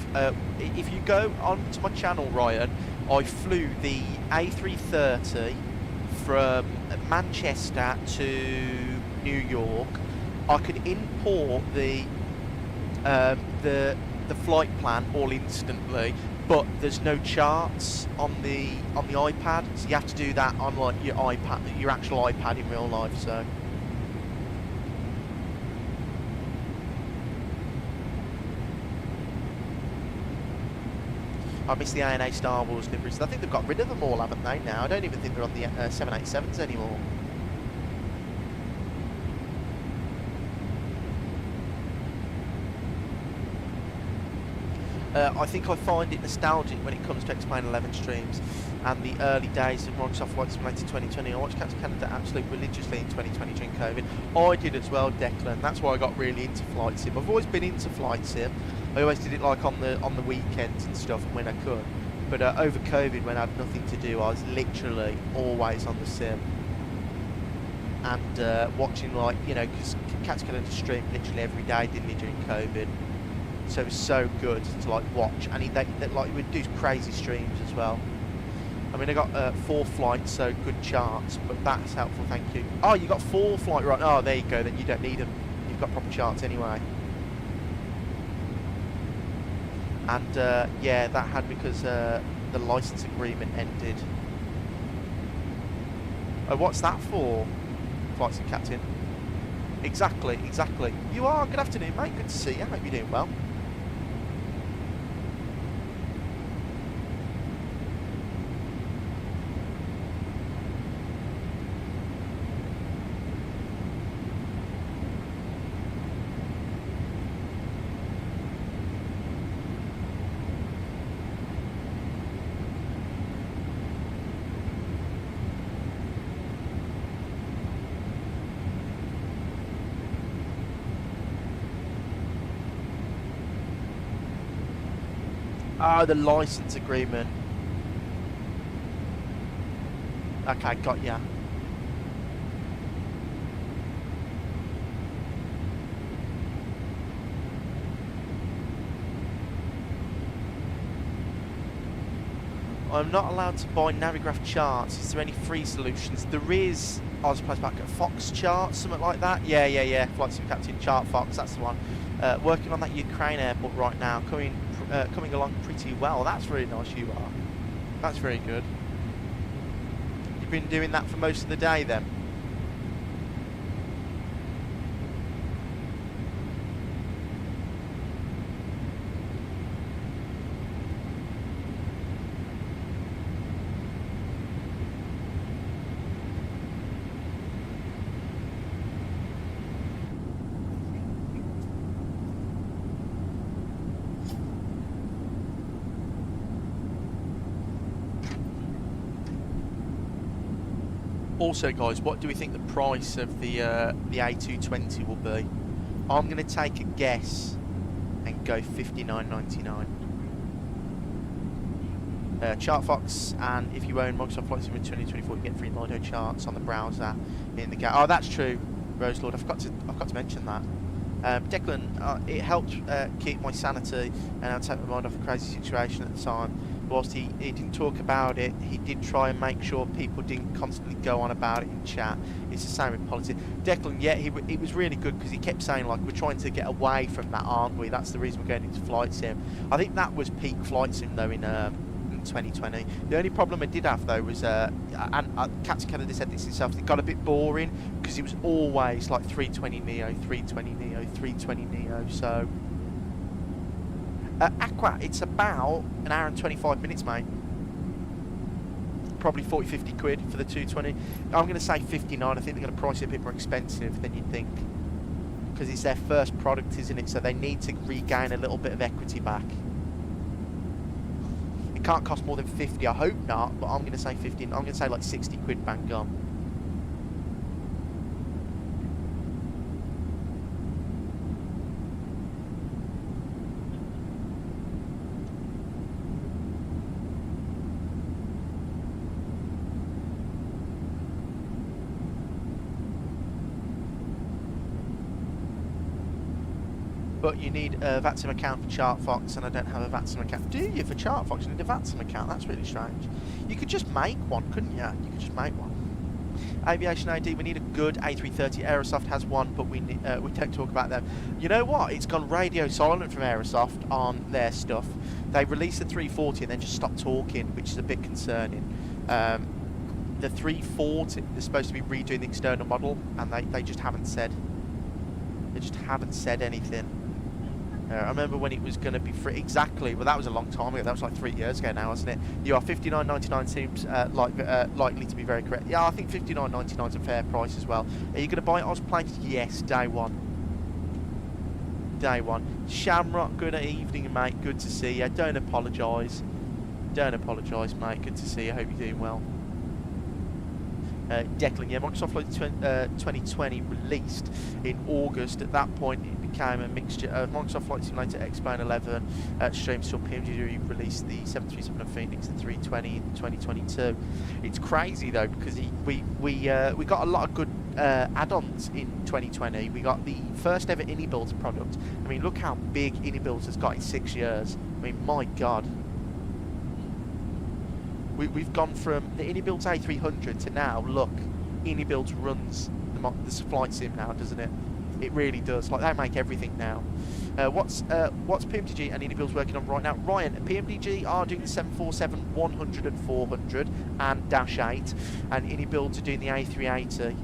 if you go onto my channel, Ryan, I flew the A330 from Manchester to New York. I could import the flight plan all instantly, but there's no charts on the iPad, so you have to do that on like your iPad, your actual iPad in real life. So I miss the ANA Star Wars liveries. I think they've got rid of them all, haven't they, now? I don't even think they're on the 787s anymore. I think I find it nostalgic when it comes to X-Plane 11 streams and the early days of Microsoft Flight Simulator 2020. I watched Captain Canada absolutely religiously in 2020 during COVID. I did as well, Declan. That's why I got really into Flight Sim. I've always been into Flight Sim. I always did it like on the weekends and stuff when I could. But over COVID, when I had nothing to do, I was literally always on the sim. And watching, like, you know, because Captain Canada streamed literally every day, didn't he, during COVID? So it was so good to like watch, and he would do crazy streams as well. I mean, I got 4 flights, so good charts, but that's helpful, thank you. Oh, you got 4 flight, right? Oh, there you go. Then you don't need them. You've got proper charts anyway. And yeah, that had because the license agreement ended. Oh, what's that for? Flight Sim Captain. Exactly, exactly. You are. Good afternoon, mate. Good to see you. I hope you're doing well. Oh, the license agreement. Okay, got ya. I'm not allowed to buy Navigraph charts. Is there any free solutions? There is. I was supposed back at Fox charts, something like that. Yeah. Flight Sim Captain Chart Fox, that's the one. Working on that Ukraine airport right now, coming along pretty well. That's really nice, you are. That's very good. You've been doing that for most of the day then? Also, guys, what do we think the price of the A320 will be? I'm going to take a guess and go $59.99. ChartFox, and if you own Microsoft Flight Simulator 2024, you get free Lido charts on the browser in the game. Oh, that's true, Roselord. I forgot to mention that. Declan, it helped keep my sanity and take my mind off a crazy situation at the time. Whilst he didn't talk about it, he did try and make sure people didn't constantly go on about it in chat. It's the same with politics. Declan, yeah, it was really good because he kept saying, like, we're trying to get away from that, aren't we? That's the reason we're going into Flight Sim. I think that was peak Flight Sim, though, in 2020. The only problem I did have, though, was, and Captain Canada said this himself, it got a bit boring because it was always, like, 320neo, 320neo, 320neo, so... Aqua, it's about an hour and 25 minutes, mate. Probably 40-50 quid for the 220. I'm going to say 59. I think they're going to price it a bit more expensive than you'd think. Because it's their first product, isn't it? So they need to regain a little bit of equity back. It can't cost more than 50. I hope not, but I'm going to say 15. I'm going to say like 60 quid bang on. But you need a VATSIM account for ChartFox, and I don't have a VATSIM account. Do you for ChartFox? You need a VATSIM account. That's really strange. You could just make one, couldn't you? You could just make one. Aviation AD, we need a good A330. Aerosoft has one, but we don't talk about them. You know what? It's gone radio silent from Aerosoft on their stuff. They released the 340 and then just stopped talking, which is a bit concerning. The 340, they're supposed to be redoing the external model, and they just haven't said. They just haven't said anything. I remember when it was going to be free. Exactly. Well, that was a long time ago. That was like 3 years ago now, wasn't it? You are $59.99 seems likely to be very correct. Yeah, I think $59.99 is a fair price as well. Are you going to buy Osplanes? Yes, day one. Day one. Shamrock, good evening, mate. Good to see you. Don't apologise. Don't apologise, mate. Good to see you. Hope you're doing well. Declan, yeah, Microsoft Flight 2020 released in August. At that point, it became a mixture of Microsoft Flight Simulator, X-Plane 11, Stream still PMDG released the 737 Phoenix and 320 in 2022. It's crazy though because we got a lot of good add-ons in 2020. We got the first ever InnyBuilds product. I mean, look how big InnyBuilds has got in 6 years. I mean, my God. We've gone from the InnyBuilds A300 to now, look, InnyBuilds runs the flight sim now, doesn't it? It really does. Like, they make everything now. What's PMDG and InnyBuilds working on right now? Ryan, PMDG are doing the 747-100 and 400 and Dash 8, and InnyBuilds are doing the A380.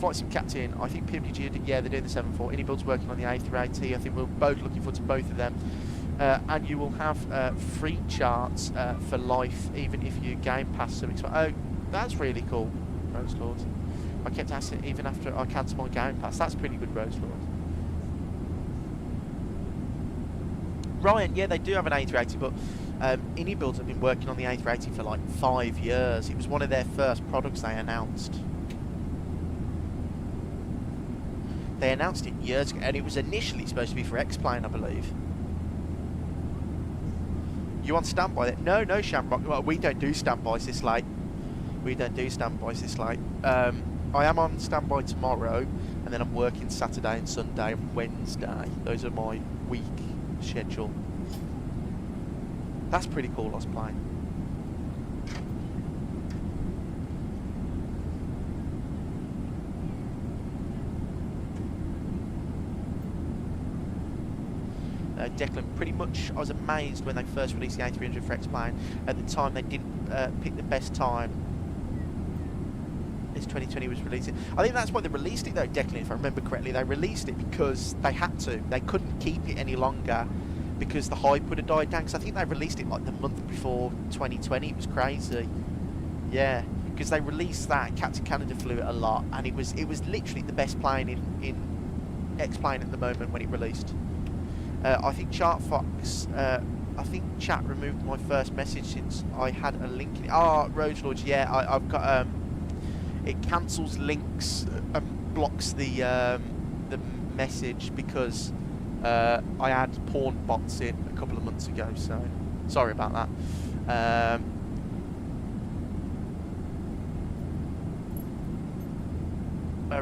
Flight Sim Captain, I think PMDG, yeah, they're doing the 74. InnyBuilds working on the A380. I think we're both looking forward to both of them. And you will have free charts for life, even if you Game Pass some. Oh, that's really cool, Rose Lord. I kept asking even after I cancelled my Game Pass. That's pretty good, Rose Lord. Ryan, yeah, they do have an A380, but InnyBuilds have been working on the A380 for like 5 years. It was one of their first products they announced. They announced it years ago, and it was initially supposed to be for X-Plane, I believe. You on standby there? No, Shamrock. Well, we don't do standbys this late. We don't do standbys this late. I am on standby tomorrow, and then I'm working Saturday and Sunday and Wednesday. Those are my week schedule. That's pretty cool, Lost Plane. Declan, pretty much I was amazed when they first released the A300 for X-Plane. At the time they didn't pick the best time as 2020 was releasing. I think that's why they released it though, Declan, if I remember correctly. They released it because they had to. They couldn't keep it any longer because the hype would have died down. Because I think they released it like the month before 2020. It was crazy. Yeah, because they released that. Captain Canada flew it a lot, and it was literally the best plane in X-Plane at the moment when it released. I think Chart Fox, I think chat removed my first message since I had a link in it. Oh, Road Lords, yeah, I've got, it cancels links and blocks the message because I had porn bots in a couple of months ago, so sorry about that.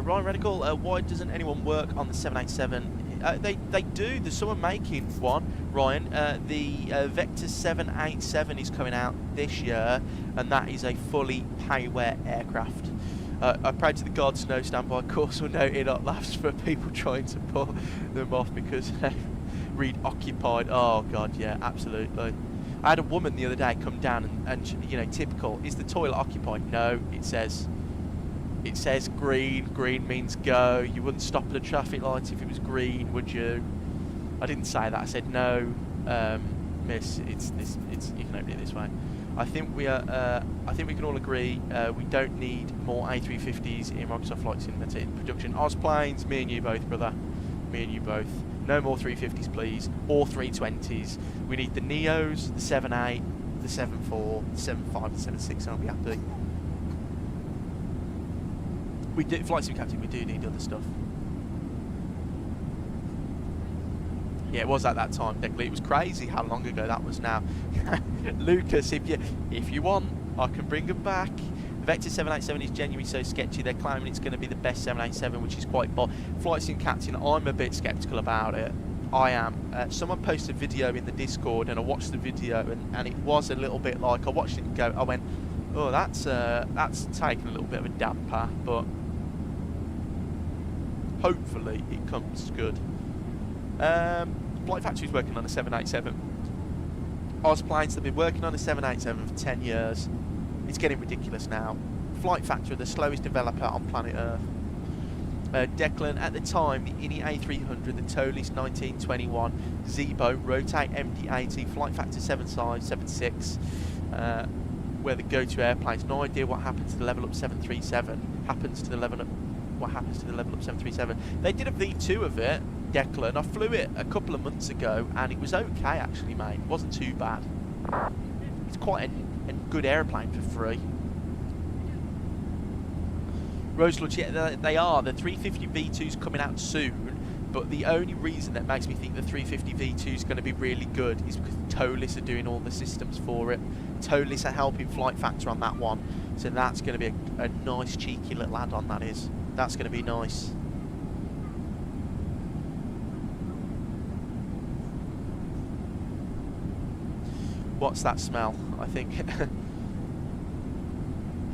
Ryan Radical, why doesn't anyone work on the 787? They do. There's someone making one, Ryan. The Vector 787 is coming out this year, and that is a fully payware aircraft. I pray to the gods no standby course or no in-up laughs for people trying to pull them off because they read occupied. Oh god, yeah, absolutely. I had a woman the other day come down and you know, typical. Is the toilet occupied? No, it says green. Green means go. You wouldn't stop at the traffic lights if it was green, would you? I didn't say that. I said no, miss. It's you can open it this way. I think we are. I think we can all agree we don't need more A350s in Microsoft Flight Simulator in production. Osplanes, me and you both, brother. Me and you both. No more 350s, please, or 320s. We need the Neos, the 78, the 74, the 75, the 76, and I'll be happy. We do, Flight Sim Captain, we do need other stuff. Yeah, it was at that time, Declan. It was crazy how long ago that was now. Lucas, if you want, I can bring them back. The Vector 787 is genuinely so sketchy. They're claiming it's going to be the best 787, which is quite bold. Flight Sim Captain, I'm a bit sceptical about it. I am. Someone posted a video in the Discord, and I watched the video, and it was a little bit like, I watched it and go, I went, oh, that's taken a little bit of a damper, but hopefully it comes good. Flight Factory's working on a 787. Osplanes, they've been working on a 787 for 10 years. It's getting ridiculous now. Flight Factory, the slowest developer on planet Earth. Declan, at the time, the INI A300, the Tolis 1921, Zebo, rotate MD-80, flight factor 7.5, 7.6, were the go-to airplanes. No idea what happened to the level up 737. What happens to the level up 737? They did a V2 of it, Declan. I flew it a couple of months ago, and it was okay actually, mate. It wasn't too bad. It's quite a good airplane for free. Roseludge, yeah, they are. The 350 V2's coming out soon, but the only reason that makes me think the 350 V2 is going to be really good is because Tolis are doing all the systems for it. Tolis are helping flight factor on that one, so that's going to be a nice cheeky little add-on. That is. That's going to be nice. What's that smell? I think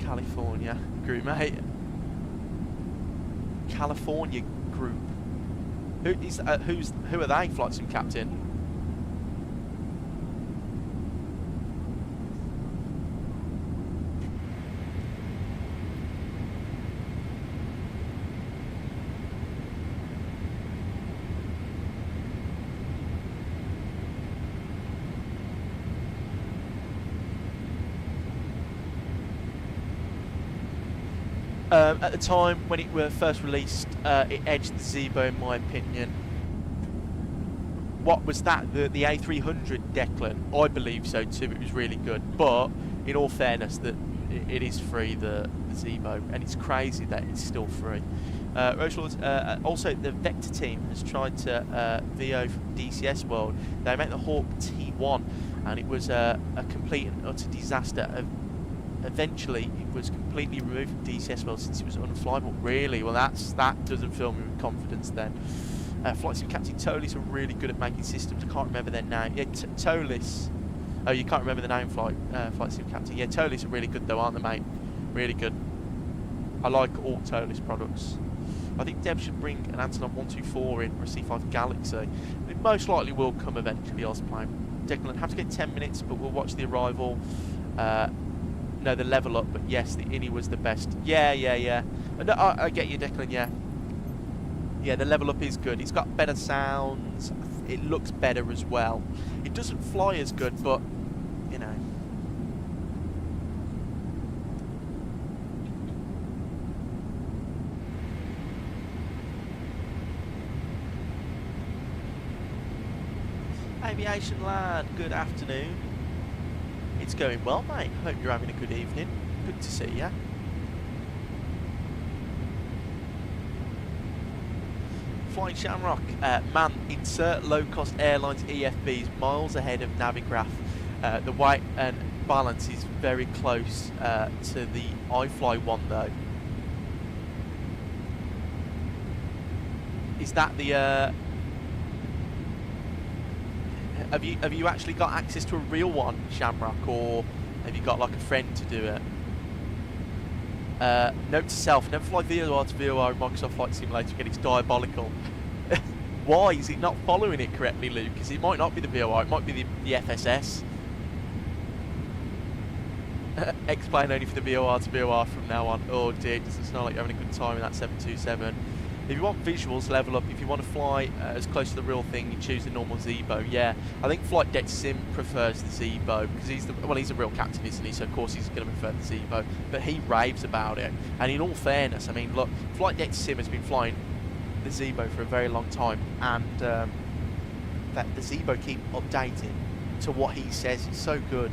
California group, mate. California group. Who are they, Flight Sim Captain? At the time when it were first released, it edged the Zebo in my opinion. What was that? The A300, Declan? I believe so too. It was really good. But in all fairness, that it is free, the Zebo, and it's crazy that it's still free. Also, the Vector team has tried to VO from DCS World. They made the Hawk T1, and it was a complete and utter disaster. Eventually, it was completely removed from DCS World since it was unflyable. Really? Well, that doesn't fill me with confidence then. Flight Sim Captain Tolis are really good at making systems. I can't remember their name. Yeah, Tolis. Oh, you can't remember the name, Flight Sim Captain. Yeah, Tolis are really good though, aren't they, mate? Really good. I like all Tolis products. I think Deb should bring an Antonov 124 in, or a C5 Galaxy. It most likely will come eventually, Ozplane. Declan, have to get 10 minutes, but we'll watch the arrival. No, the level up, but yes, the INI was the best. Yeah. No, I get you, Declan, yeah. Yeah, the level up is good. It's got better sounds. It looks better as well. It doesn't fly as good, but, you know. Aviation lad, good afternoon. It's going well, mate. Hope you're having a good evening. Good to see ya. Flying Shamrock, man, insert low-cost airlines EFBs miles ahead of Navigraph. The weight and balance is very close to the iFly one, though. Is that the? Have you actually got access to a real one, Shamrock, or have you got like a friend to do it? Note to self: never fly VOR to VOR in Microsoft Flight Simulator again. It's diabolical. Why is it not following it correctly, Luke? Because it might not be the VOR, it might be the FSS. Explain only for the VOR to VOR from now on. Oh dear, it doesn't sound like you're having a good time in that 727. If you want visuals, level up. If you want to fly as close to the real thing, you choose the normal Zebo. Yeah, I think Flight Deck Sim prefers the Zebo because he's a real captain, isn't he? So of course he's going to prefer the Zebo. But he raves about it. And in all fairness, I mean, look, Flight Deck Sim has been flying the Zebo for a very long time, and that the Zebo keep updating to what he says. It's so good.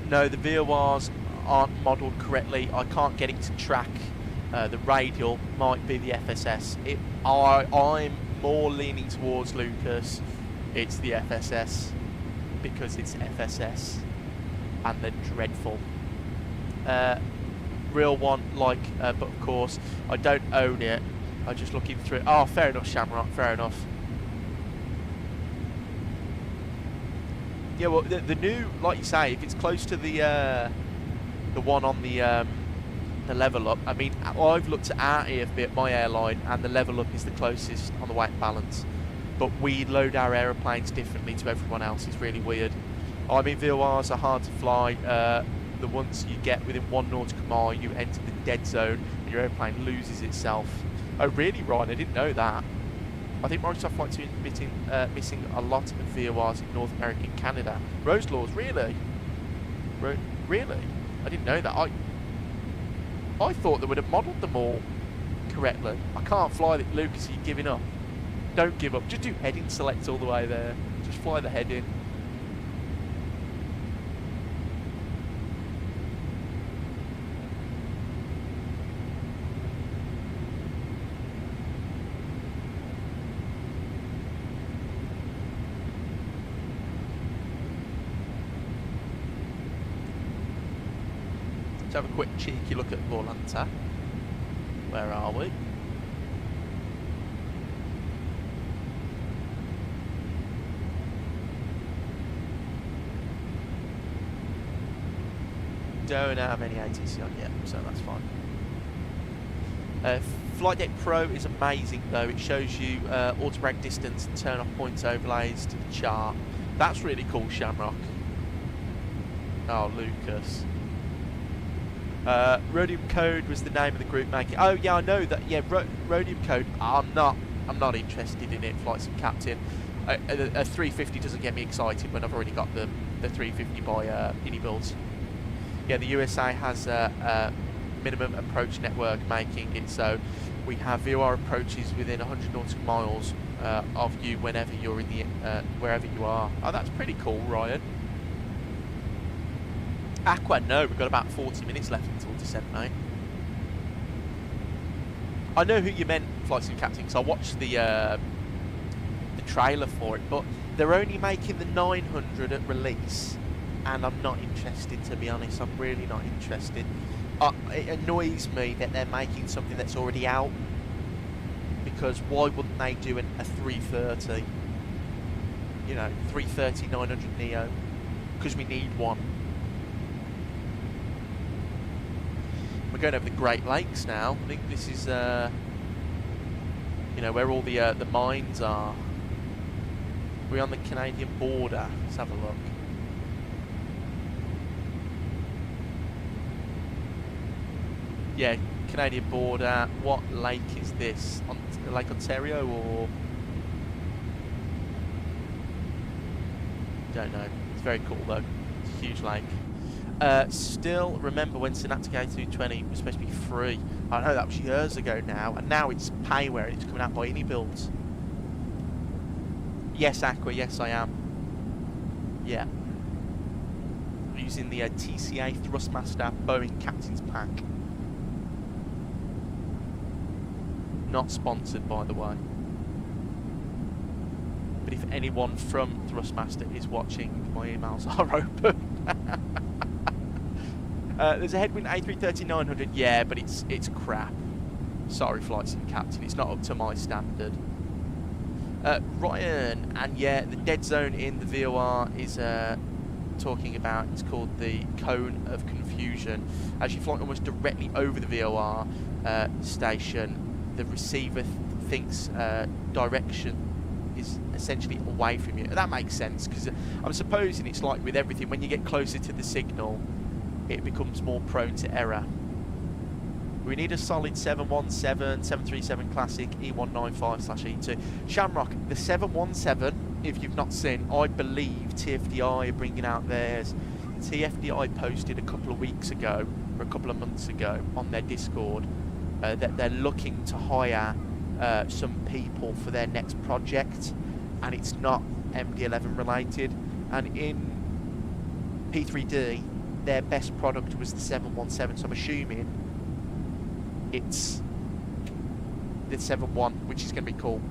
No, the VORs aren't modelled correctly. I can't get it to track the radial. Might be the FSS. I'm more leaning towards Lucas. It's the FSS because it's FSS and they're dreadful. Real one, like, but of course I don't own it. I'm just looking through it. Oh, fair enough, Shamrock. Fair enough. Yeah, well, the new, like you say, if it's close to the the one on the level up. I mean, I've looked at our EFB at my airline, and the level up is the closest on the weight balance. But we load our aeroplanes differently to everyone else. It's really weird. I mean, VORs are hard to fly. The ones you get within 1 nautical mile, you enter the dead zone, and your airplane loses itself. Oh, really, Ryan? I didn't know that. I think Microsoft Flight 2 is missing a lot of VORs in North America and Canada. Rose laws, really? Really? I didn't know that. I thought they would have modelled them all correctly. I can't fly it, Lucas. Are you giving up? Don't give up. Just do heading select all the way there. Just fly the head in. Let's have a quick cheeky look at Volanta. Where are we? Don't have any ATC on yet, so that's fine. Flight Deck Pro is amazing though. It shows you auto brake distance and turn off points overlays to the chart. That's really cool, Shamrock. Oh, Lucas. Rhodium Code was the name of the group making. Oh yeah, I know that. Yeah, Rhodium Code. I'm not interested in it, Flight Sim Captain. A 350 doesn't get me excited when I've already got the 350 by Unibuilds. Yeah, the USA has a minimum approach network making it so we have VOR approaches within 100 nautical miles of you whenever you're in the wherever you are. Oh, that's pretty cool, Ryan. Aqua, no, we've got about 40 minutes left until descent, mate. I know who you meant, Flight Sim Captain, because I watched the trailer for it, but they're only making the 900 at release, and I'm not interested, to be honest. I'm really not interested. It annoys me that they're making something that's already out, because why wouldn't they do a 330? You know, 330-900neo, because we need one. We're going over the Great Lakes now. I think this is, you know, where all the mines are. We're on the Canadian border. Let's have a look. Yeah, Canadian border. What lake is this? Lake Ontario or? Don't know. It's very cool though. It's a huge lake. Still remember when Synaptic A320 was supposed to be free. I know that was years ago now, and now it's payware and it's coming out by Unibuilds. Yes, Aqua, yes I am. Yeah. Using the TCA Thrustmaster Boeing Captain's Pack. Not sponsored, by the way. But if anyone from Thrustmaster is watching, my emails are open. There's a headwind A330-900, yeah, but it's crap. Sorry, Flight Sim Captain, it's not up to my standard. Ryan, and yeah, the dead zone in the VOR is talking about, it's called the Cone of Confusion. As you fly almost directly over the VOR station, the receiver thinks direction is essentially away from you. That makes sense, because I'm supposing it's like with everything, when you get closer to the signal, it becomes more prone to error. We need a solid 717, 737 Classic E195/E2. Shamrock, the 717, if you've not seen, I believe TFDI are bringing out theirs. TFDI posted a couple of weeks ago, or a couple of months ago, on their Discord, that they're looking to hire some people for their next project, and it's not MD-11 related. And in P3D, their best product was the 717, so I'm assuming it's the 71, which is going to be cool.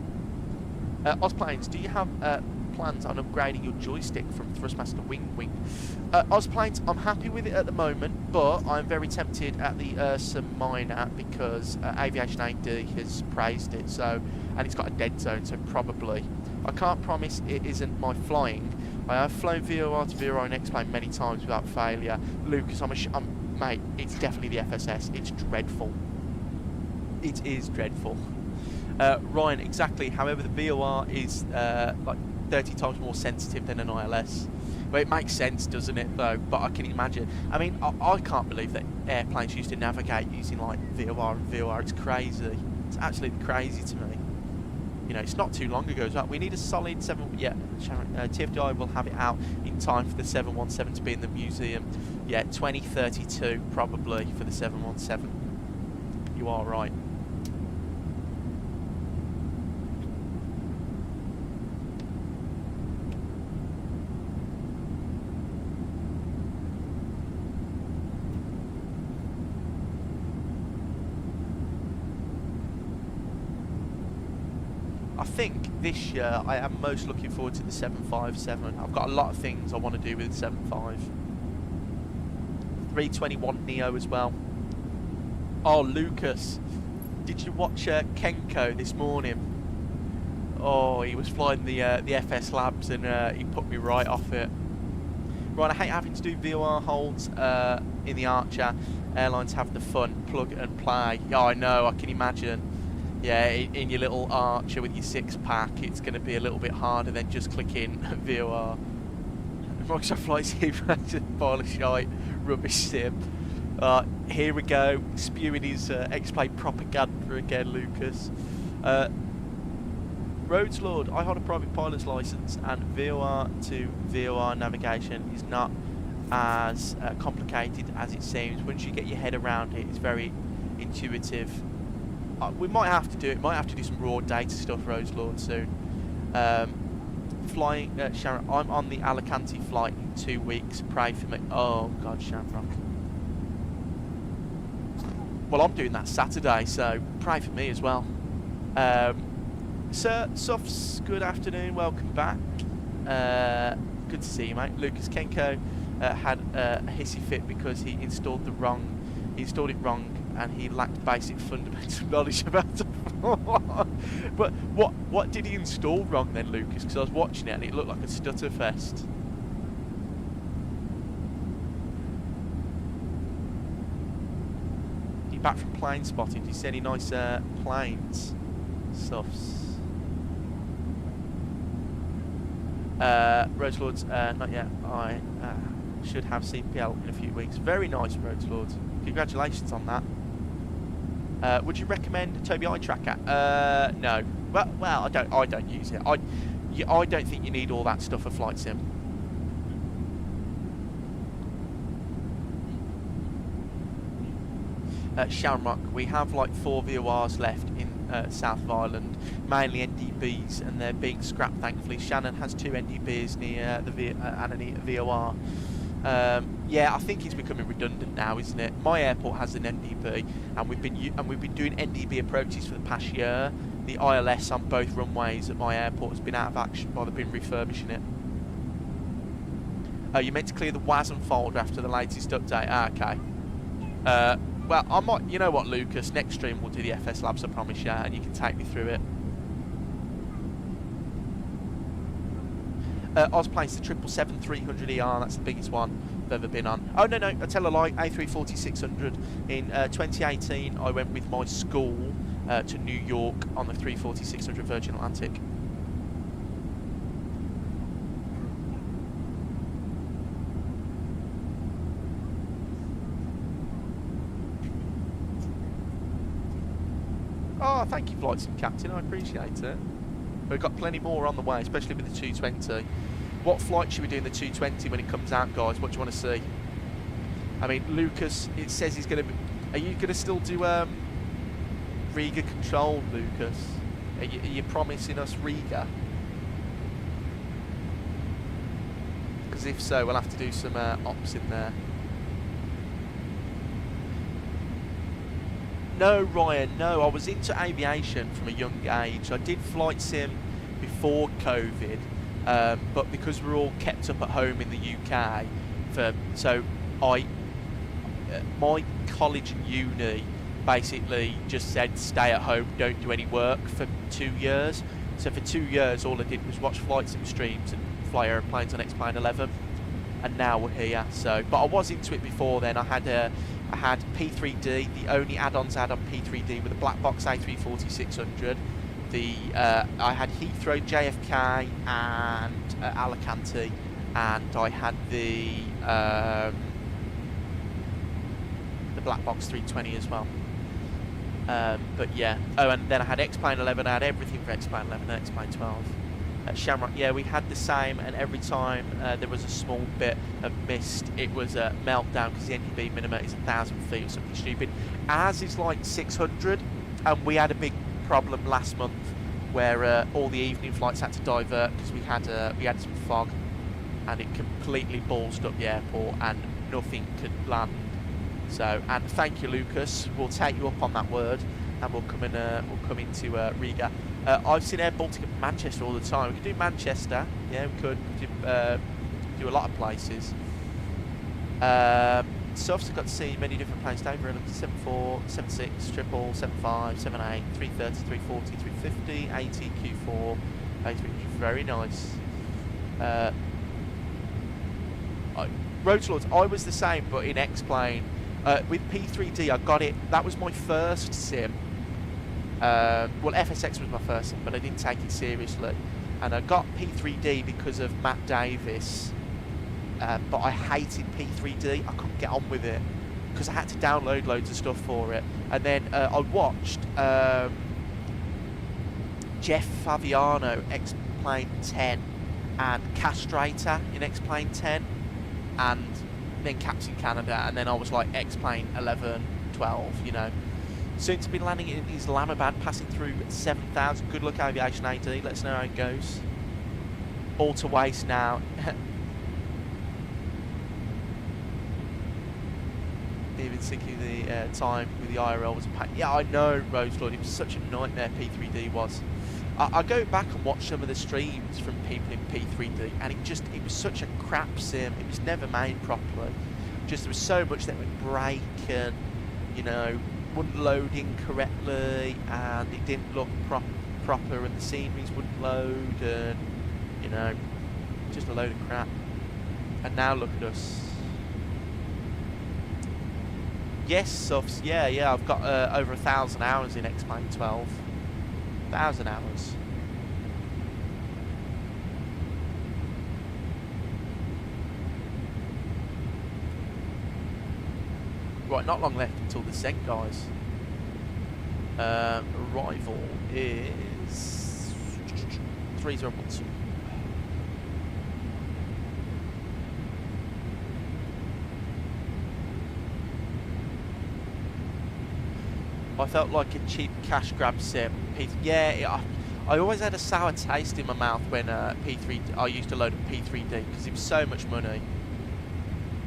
Ozplanes, do you have plans on upgrading your joystick from Thrustmaster Wing? Ozplanes, I'm happy with it at the moment, but I'm very tempted at the Ursa Minor because Aviation AD has praised it, so, and it's got a dead zone, so probably. I can't promise it isn't my flying. I have flown VOR to VOR and X-plane many times without failure. Lucas, mate, it's definitely the FSS. It's dreadful. It is dreadful. Ryan, exactly. However, the VOR is like 30 times more sensitive than an ILS. Well, it makes sense, doesn't it, though? But I can imagine. I mean, I can't believe that airplanes used to navigate using, like, VOR and VOR. It's crazy. It's absolutely crazy to me. You know, it's not too long ago as well. We need a solid 7... Yeah, TFDI will have it out in time for the 717 to be in the museum. Yeah, 2032, probably, for the 717. You are right. I think this year I am most looking forward to the 757. I've got a lot of things I want to do with the 75. 321neo as well. Oh, Lucas, did you watch Kenko this morning? Oh, he was flying the FS Labs and he put me right off it. Right, I hate having to do VOR holds in the Archer. Airlines have the fun, plug and play. Yeah, I know, I can imagine. Yeah, in your little Archer with your 6-pack, it's going to be a little bit harder than just clicking VOR. Microsoft Flight Simulator, pile of shite, rubbish sim. Here we go, spewing his X-Plane propaganda again, Lucas. Roads Lord, I hold a private pilot's license, and VOR to VOR navigation is not as complicated as it seems. Once you get your head around it, it's very intuitive. We might have to do it. Might have to do some raw data stuff, Rose Lord, soon. Flying, Sharon. I'm on the Alicante flight in 2 weeks. Pray for me. Oh God, Shamrock. Well, I'm doing that Saturday, so pray for me as well. Sir Softs, good afternoon. Welcome back. Good to see you, mate. Lucas Kenko had a hissy fit because he installed it wrong, and he lacked basic fundamental knowledge about the But what did he install wrong then, Lucas? Because I was watching it and it looked like a stutter fest. You back from plane spotting? Did you see any nice planes? Softs. Roads Lords, not yet. I should have CPL in a few weeks. Very nice, Roads Lords. Congratulations on that. Would you recommend Tobii Eye Tracker? No. Well, I don't use it. I don't think you need all that stuff for flight sim. Shamrock, we have like 4 VORs left in south of Ireland, mainly NDBs, and they're being scrapped, thankfully. Shannon has 2 NDBs near the VOR. Yeah, I think it's becoming redundant now, isn't it? My airport has an NDB, and we've been doing NDB approaches for the past year. The ILS on both runways at my airport has been out of action while they've been refurbishing it. Oh, you meant to clear the WASM folder after the latest update. Ah, okay. Well, I might. You know what, Lucas? Next stream we'll do the FS Labs, I promise you, and you can take me through it. Osplane's the 777-300ER, that's the biggest one I've ever been on. Oh, no, I tell a lie, A340-600. In 2018, I went with my school to New York on the 340-600 Virgin Atlantic. Oh, thank you, Flight Sim Captain, I appreciate it. We've got plenty more on the way, especially with the 220. What flight should we do in the 220 when it comes out, guys? What do you want to see? I mean, Lucas, it says he's going to be... Are you going to still do Riga control, Lucas? Are you promising us Riga? Because if so, we'll have to do some ops in there. No, Ryan, no. I was into aviation from a young age. I did flight sim before COVID, but because we're all kept up at home in the UK, my college and uni basically just said stay at home, don't do any work for 2 years. So for 2 years, all I did was watch flight sim streams and fly airplanes on X-Plane 11. and now we're here. So, but I was into it before then. I had P3D, the only add-ons I had on P3D with a black box A340-600. I had Heathrow, JFK, and Alicante, and I had the black box 320 as well. But yeah, oh, and then I had X-Plane 11. I had everything for X-Plane 11 and X-Plane 12. Shamrock, yeah, we had the same, and every time there was a small bit of mist, it was a meltdown because the NUB minimum is 1,000 feet or something stupid. Ours is like 600, and we had a big problem last month where all the evening flights had to divert because we had some fog, and it completely ballsed up the airport and nothing could land. So, and thank you, Lucas. We'll take you up on that word, and we'll come into Riga. I've seen Air Baltic at Manchester all the time. We could do Manchester. Yeah, we could do a lot of places. So I've got to see many different planes. Dave, 74, 76, 777, 75, 78, 330, 340, 350, 80, Q4, 83. Very nice. Road Lords, I was the same, but in X-Plane. With P3D, I got it. That was my first sim. Well, FSX was my first sim, but I didn't take it seriously. And I got P3D because of Matt Davis. But I hated P3D. I couldn't get on with it because I had to download loads of stuff for it. And then I watched Jeff Favignano X-Plane 10 and Castrator in X-Plane 10, and then Captain Canada, and then I was like X-Plane 11, 12, you know. Soon to be landing in Islamabad, passing through 7,000. Good luck, Aviation AD. Let us know how it goes. All to waste now. Even thinking the time with the IRL was a pain. Yeah, I know, Roselord. It was such a nightmare, P3D was. I go back and watch some of the streams from people in P3D, and it was such a crap sim. It was never made properly. Just there was so much that would break, and you know, wouldn't load incorrectly, and it didn't look proper, and the sceneries wouldn't load, and you know, just a load of crap. And now look at us. Yes, Sufs. Yeah. I've got over 1,000 hours in X-Plane 12. 1,000 hours. Right, not long left until the descent, guys. Arrival is 3012. I felt like a cheap cash grab sim. Yeah, I always had a sour taste in my mouth when I used to load up P3D because it was so much money,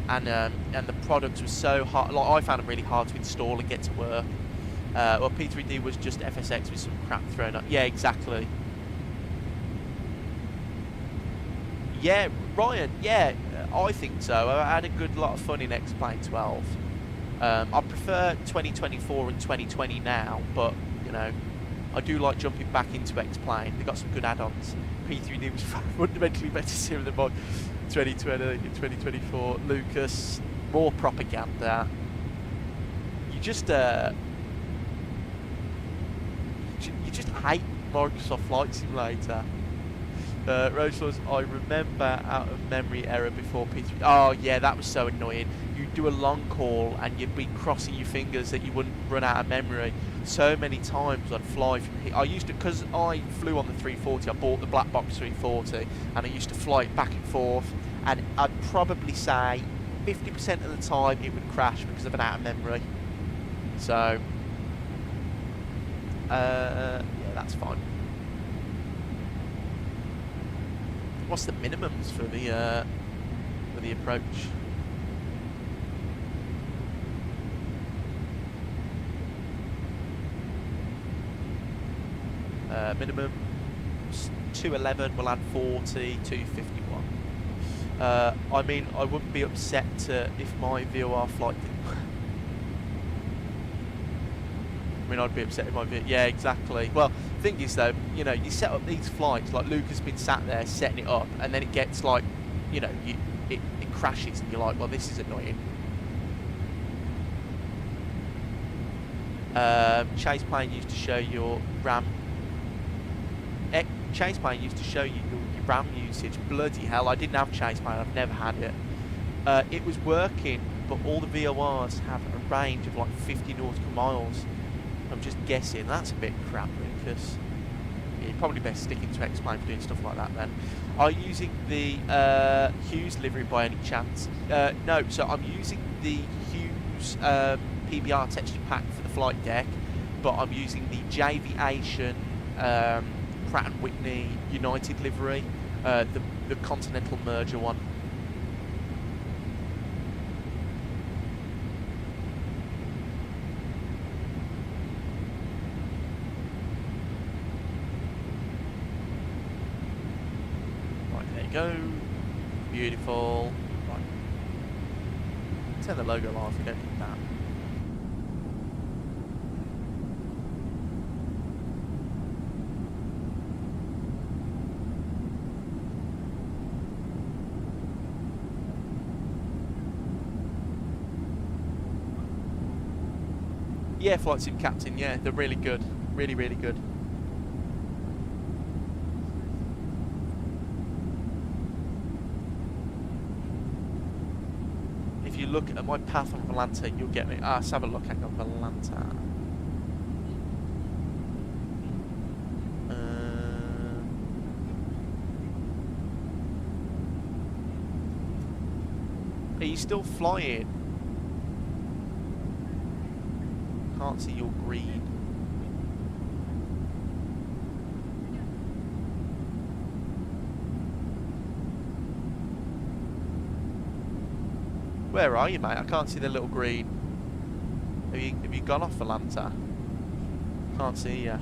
and the products were so hard. Like, I found them really hard to install and get to work. Well, P3D was just FSX with some crap thrown up. Yeah, exactly. Yeah, Ryan. Yeah, I think so. I had a good lot of fun in X-Plane 12. I prefer 2024 and 2020 now, but you know, I do like jumping back into X-Plane. They got some good add-ons. P3D was fundamentally better sim than my 2020 and 2024. Lucas, more propaganda. You just hate Microsoft Flight Simulator. Roadstars, I remember out of memory error before P3. Oh yeah, that was so annoying. You'd do a long call and you'd be crossing your fingers that you wouldn't run out of memory. So many times I'd fly from here. I used to, because I flew on the 340, I bought the black box 340, and I used to fly it back and forth, and I'd probably say 50% of the time it would crash because I've been out of memory. So yeah, that's fine. What's the minimums for the approach? Minimum 211, we'll add 40, 251. I mean, I wouldn't be upset if my VOR flight didn't work. I mean, I'd be upset if my VOR... Yeah, exactly. Well, the thing is, though, you know, you set up these flights, like Luke has been sat there setting it up, and then it gets like, you know, it crashes, and you're like, well, this is annoying. Chase plane used to show your RAM. Chase plane used to show you your RAM usage. Bloody hell, I didn't have chase plane. I've never had it. It was working, but all the VORs have a range of like 50 nautical miles. I'm just guessing. That's a bit crap, Lucas. Yeah, you're probably best sticking to X-plane for doing stuff like that then. Are you using the Hughes livery by any chance? No, so I'm using the Hughes PBR texture pack for the flight deck, but I'm using the Aviation Pratt & Whitney United livery, the Continental merger one. Right, there you go. Beautiful. Right. Turn the logo off, we don't need that. Yeah, Flight Sim Captain, yeah, they're really good. Really, really good. If you look at my path on Volanta, you'll get me. Let's have a look. Hang on, Volanta. Are you still flying? Can't see your green. Where are you, mate? I can't see the little green. Have you gone off Volanta? Can't see you.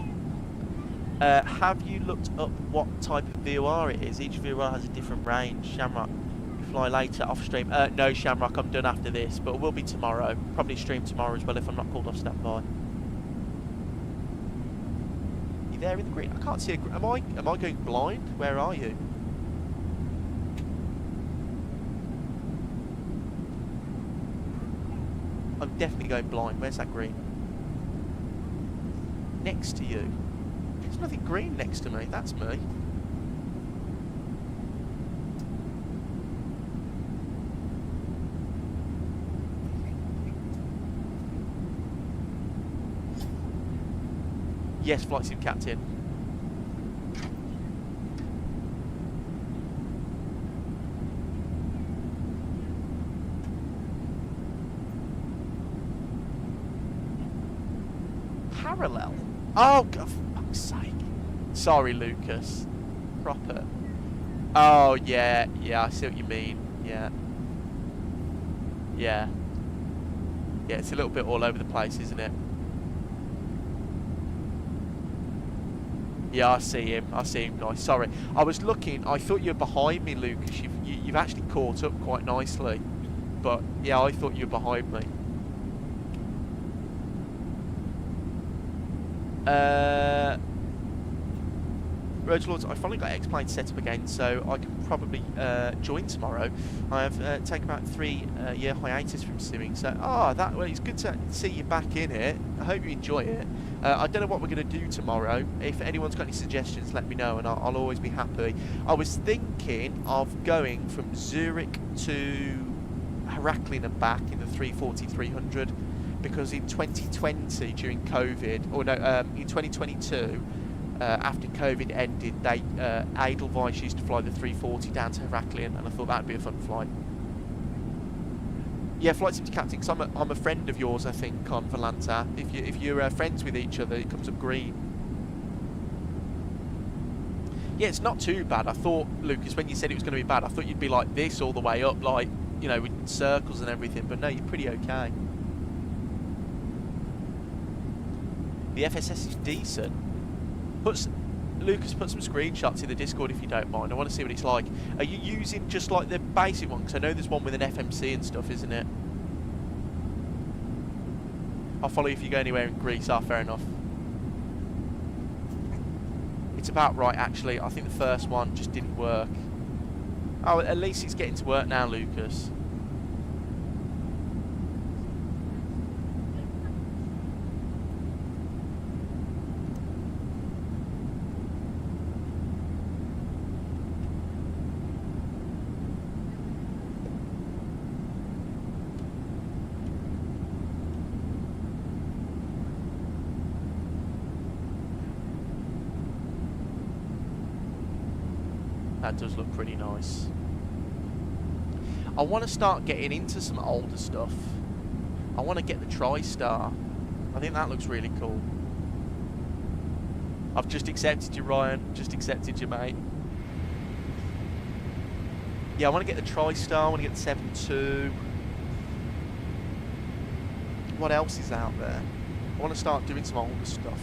Have you looked up what type of VOR it is? Each VOR has a different range. Shamrock, you fly later off stream. No, Shamrock, I'm done after this, but it will be tomorrow. Probably stream tomorrow as well if I'm not called off standby. You there in the green? I can't see. Am I going blind? Where are you? I'm definitely going blind. Where's that green? Next to you. There's nothing green next to me. That's me. Yes, Flight Sim Captain. Parallel? Oh, God, for fuck's sake. Sorry, Lucas. Proper. Oh, yeah, I see what you mean. Yeah. Yeah, it's a little bit all over the place, isn't it? Yeah, I see him, guys. Sorry. I was looking, I thought you were behind me, Lucas. You've actually caught up quite nicely. But, yeah, I thought you were behind me. Road Lords, I finally got X-Plane set up again, so I can probably join tomorrow. I have taken about 3-year hiatus from simming, so well, it's good to see you back in it. I hope you enjoy it. I don't know what we're going to do tomorrow. If anyone's got any suggestions, let me know, and I'll always be happy. I was thinking of going from Zurich to Heraklion and back in the 340-300, because in 2020 during COVID, or no, in 2022. After COVID ended, Edelweiss used to fly the 340 down to Heraklion, and I thought that'd be a fun flight. Yeah, Flight Sim Captain, because I'm a friend of yours, I think, on Volanta. If you're friends with each other, it comes up green. Yeah, it's not too bad. I thought, Lucas, when you said it was going to be bad, I thought you'd be like this all the way up, like, you know, with circles and everything, but no, you're pretty okay. The FSS is decent. Lucas, put some screenshots in the Discord if you don't mind. I want to see what it's like. Are you using just like the basic one? Because I know there's one with an FMC and stuff, isn't it? I'll follow you if you go anywhere in Greece. Fair enough. It's about right, actually. I think the first one just didn't work. Oh, at least it's getting to work now, Lucas. That does look pretty nice. I want to start getting into some older stuff. I want to get the TriStar. I think that looks really cool. I've just accepted you, Ryan. Just accepted you, mate. Yeah, I want to get the TriStar. I want to get the 7.2. What else is out there? I want to start doing some older stuff.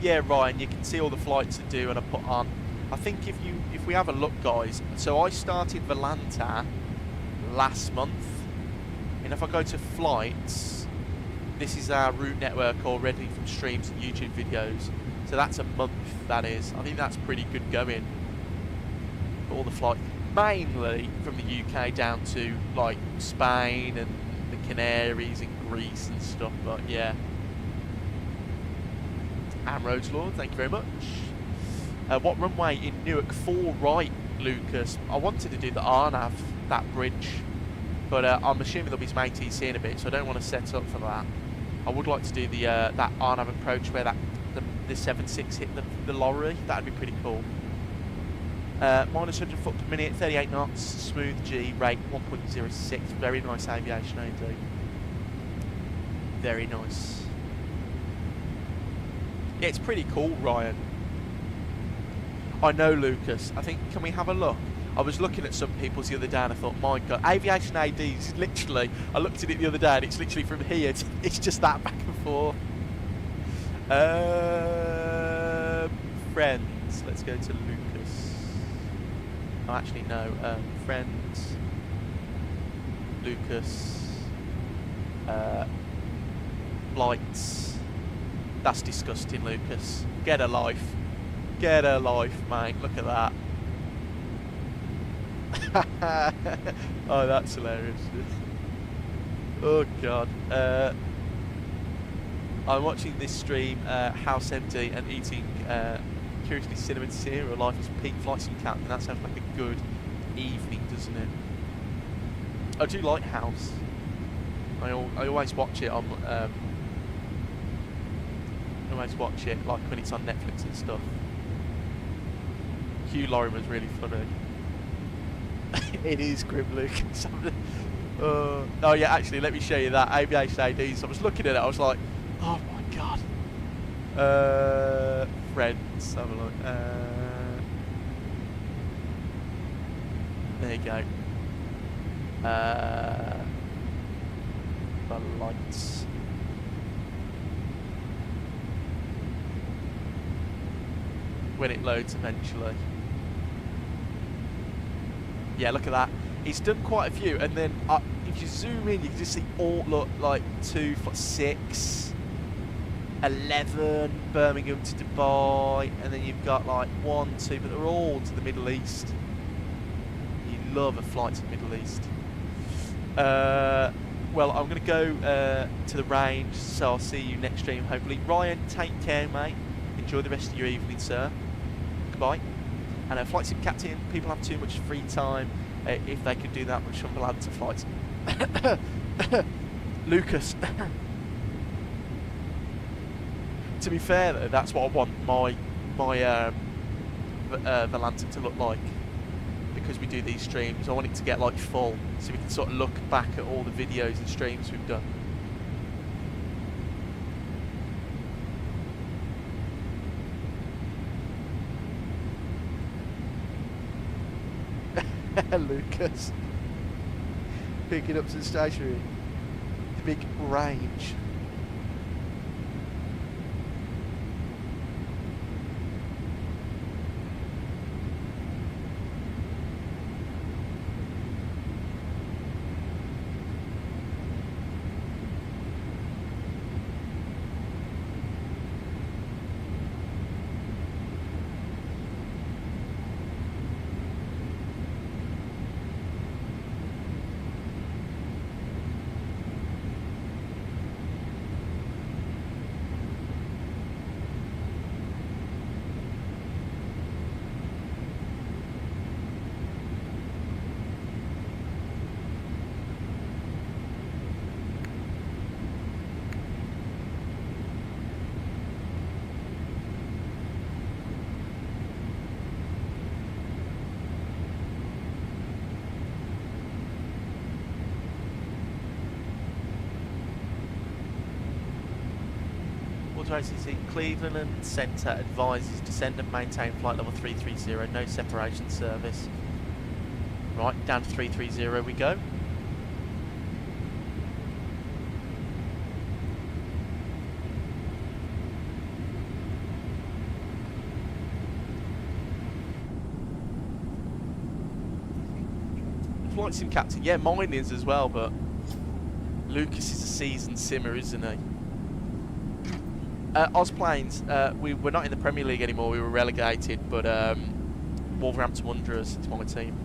Yeah, Ryan, you can see all the flights I do and I put on. I think if we have a look, guys, so I started Volanta last month, and if I go to flights, this is our route network already from streams and YouTube videos. So that's a month, that is. I think that's pretty good going. All the flights, mainly from the UK down to like Spain and the Canaries and Greece and stuff, but yeah. Amroads Lord, thank you very much. What runway in Newark? 4 right, Lucas. I wanted to do the RNAV, that bridge, but I'm assuming there'll be some ATC in a bit, so I don't want to set up for that. I would like to do the that RNAV approach where the 7.6 hit the lorry. That'd be pretty cool. Minus 100 foot per minute, 38 knots, smooth G, rate 1.06. Very nice aviation, AD. Very nice. Yeah, it's pretty cool, Ryan. I know, Lucas. I think, can we have a look? I was looking at some people's the other day and I thought, my God, Aviation ADs is literally, I looked at it the other day and it's literally from here to, it's just that back and forth. Friends. Let's go to Lucas. Oh, actually, no. Friends. Lucas. Flights. That's disgusting, Lucas. Get a life. Get a life, mate. Look at that. Oh, that's hilarious. Oh, God. I'm watching this stream, house empty and eating curiously cinnamon cereal. Life is peak flights and captain. That sounds like a good evening, doesn't it? I do like House. I always watch it on... I always watch it like when it's on Netflix and stuff. Hugh Laurie was really funny. It is grim, Lucas. Oh yeah, actually, let me show you that Aviation ADs. I was looking at it, I was like, oh my God. Friends, have a look. There you go. The lights. When it loads eventually. Yeah, look at that. He's done quite a few, and then if you zoom in, you can just see all, look, like 2 foot 6, 11, Birmingham to Dubai, and then you've got like 1, 2, but they're all to the Middle East. You love a flight to the Middle East. Well, I'm going to go to the range, so I'll see you next stream, hopefully. Ryan, take care, mate. Enjoy the rest of your evening, sir. Goodbye. And flight sim captain, people have too much free time. If they could do that much from Volanta flights. Lucas. To be fair though, that's what I want my Volanta to look like. Because we do these streams, I want it to get like full, so we can sort of look back at all the videos and streams we've done. Lucas. Picking up some stationery. The big range. Boeing ATC, Cleveland Center advises descend and maintain flight level 330, no separation service. Right, down to 330 we go. Flight sim captain, yeah, mine is as well, but Lucas is a seasoned simmer, isn't he? Ozplanes, we're not in the Premier League anymore, we were relegated, but Wolverhampton Wanderers, it's my team.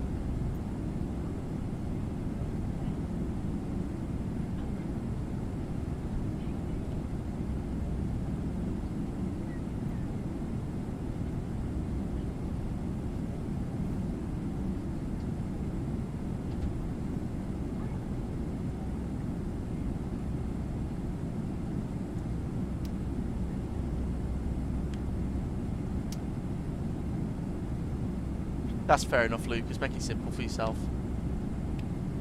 That's fair enough, Lucas. Make it simple for yourself.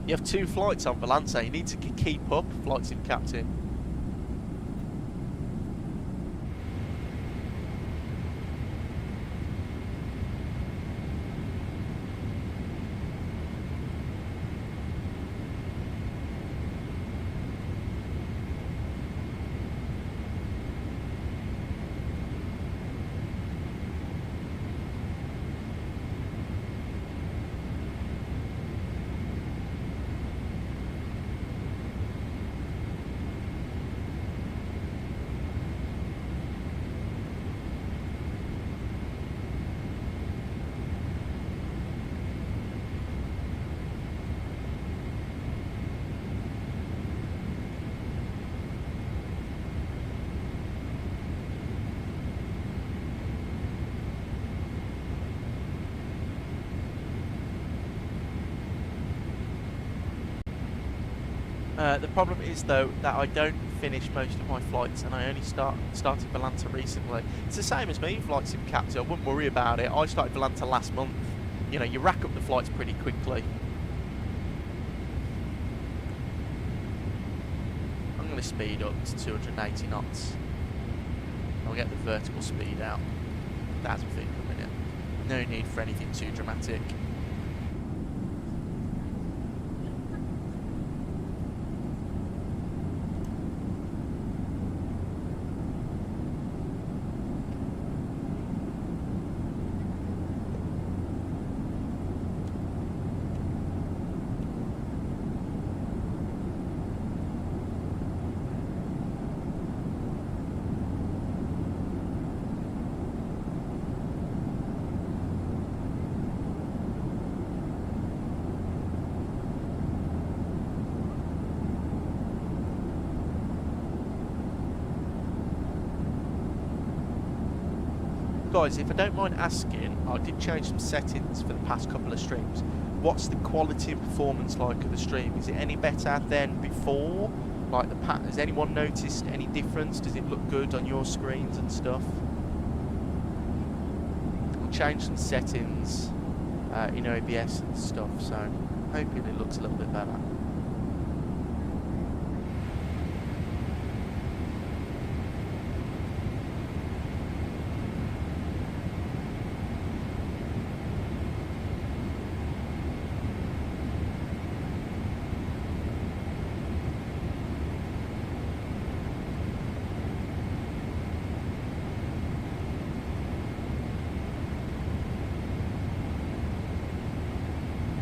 You have 2 flights on Valance. You need to keep up, flight sim captain. The problem is though that I don't finish most of my flights, and I only started Valanta recently. It's the same as me, flight sim captain. I wouldn't worry about it. I started Valanta last month. You know, you rack up the flights pretty quickly. I'm going to speed up to 280 knots. I'll get the vertical speed out. That's a thing for a minute. No need for anything too dramatic. Guys, if I don't mind asking, I did change some settings for the past couple of streams. What's the quality and performance like of the stream? Is it any better than before? Like has anyone noticed any difference? Does it look good on your screens and stuff? I changed some settings in OBS and stuff, so I'm hoping it looks a little bit better.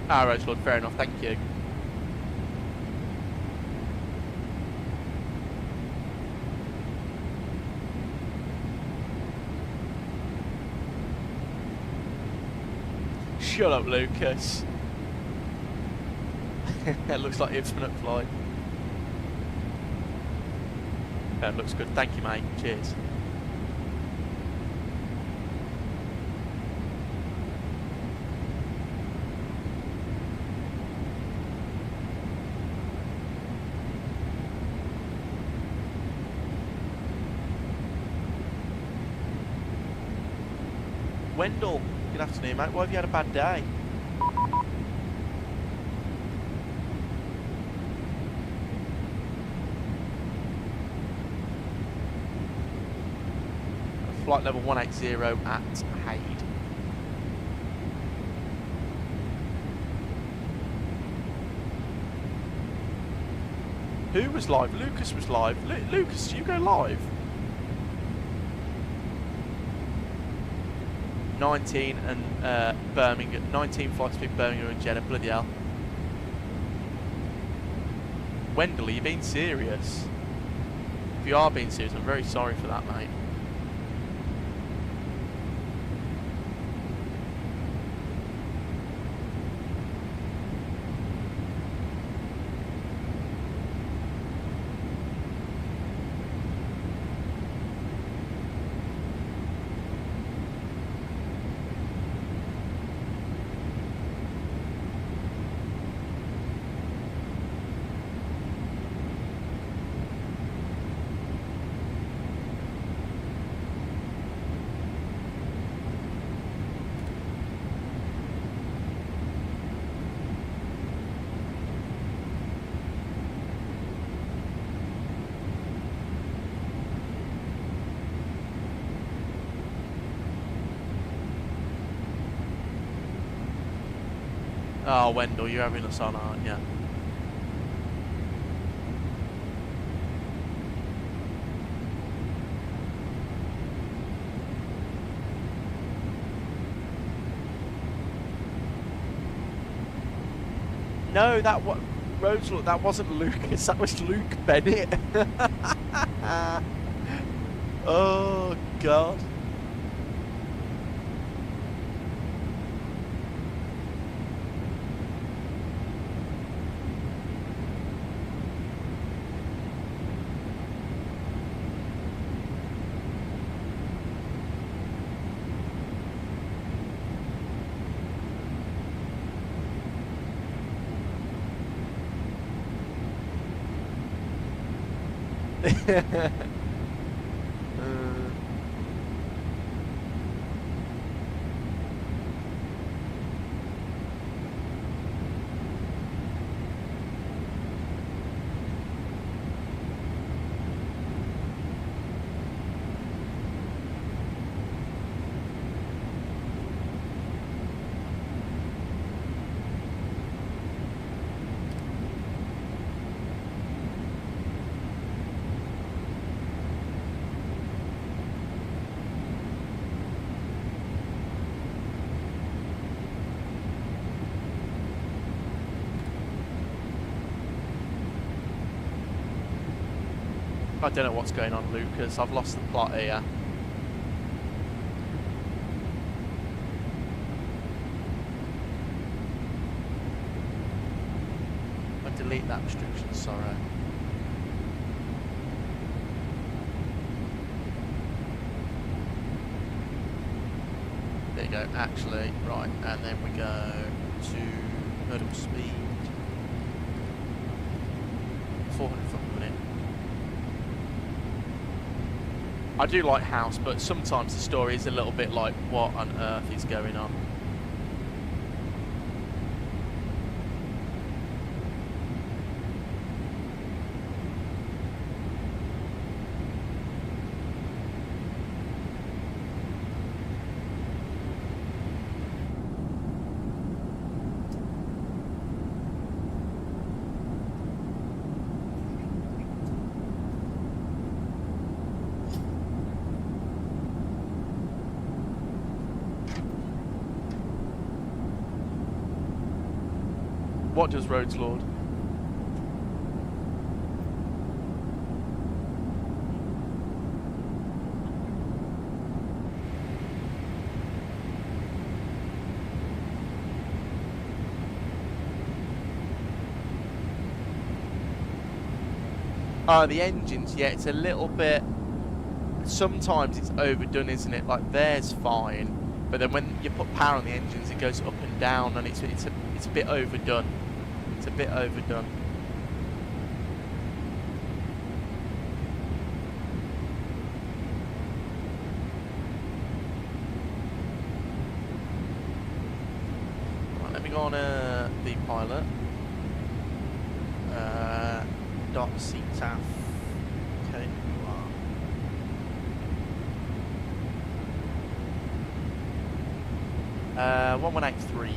Alright, Lord, fair enough, thank you. Shut up, Lucas. It looks like infinite flight. That looks good, thank you, mate. Cheers. Wendell, good afternoon, mate. Why have you had a bad day? flight level 180 at Haid. Who was live? Lucas was live. Lucas, do you go live? 19 and Birmingham, 19 flights between Birmingham and Jeddah. Bloody hell. Wendell, are you being serious? If you are being serious, I'm very sorry for that, mate. Oh, Wendell, you're having us on, aren't you? No, Rhodes, look, that wasn't Lucas, that was Luke Bennett. Oh, God. I don't know what's going on, Lucas. I've lost the plot here. I'll delete that restriction, sorry. There you go, actually, right, and then we go to hurdle speed. 400 foot per minute. I do like house, but sometimes the story is a little bit like, what on earth is going on? What does Rhodes Lord? Oh, the engines, yeah, it's a little bit, sometimes it's overdone, isn't it? Like, there's fine, but then when you put power on the engines, it goes up and down, and it's a bit overdone. It's a bit overdone. Right, let me go on the pilot. .CTAF KOR. 1183.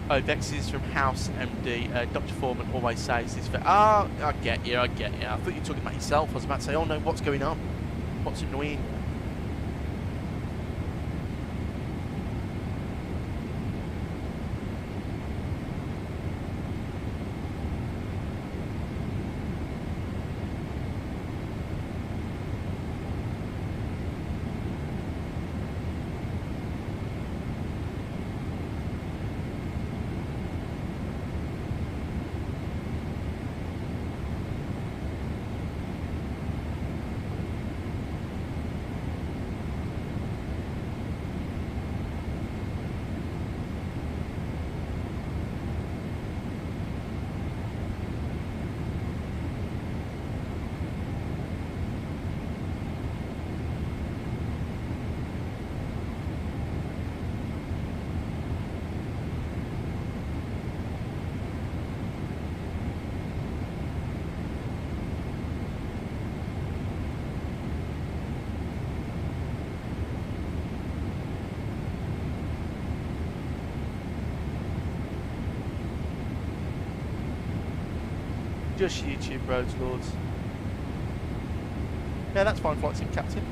Oh, Vex is from House MD. Dr. Foreman always says this. I get you. I thought you were talking about yourself. I was about to say, oh no, what's going on? What's annoying you? Just YouTube roads, lords. Yeah, that's fine, flight sim captain.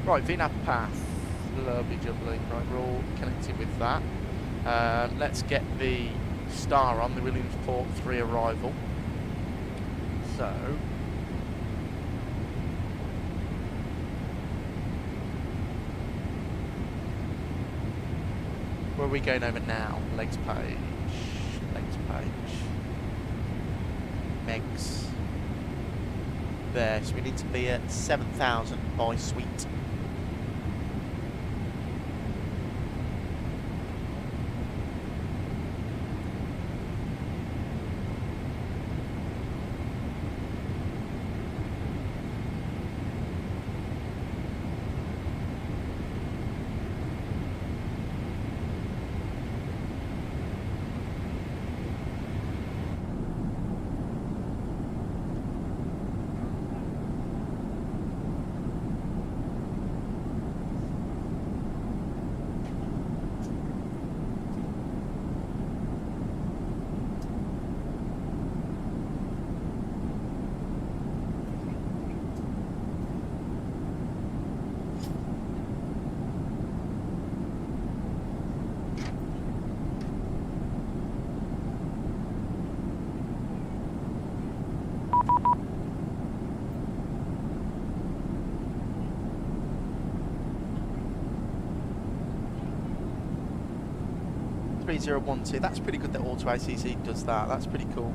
Right, VNAV path. Lovely jubbly. Right, we're all connected with that. Let's get the star on, the Williamsport 3 arrival. So, where are we going over now? Legs page. Megs. There, so we need to be at 7,000 by suite. .3012. That's pretty good that Auto ACC does that. That's pretty cool.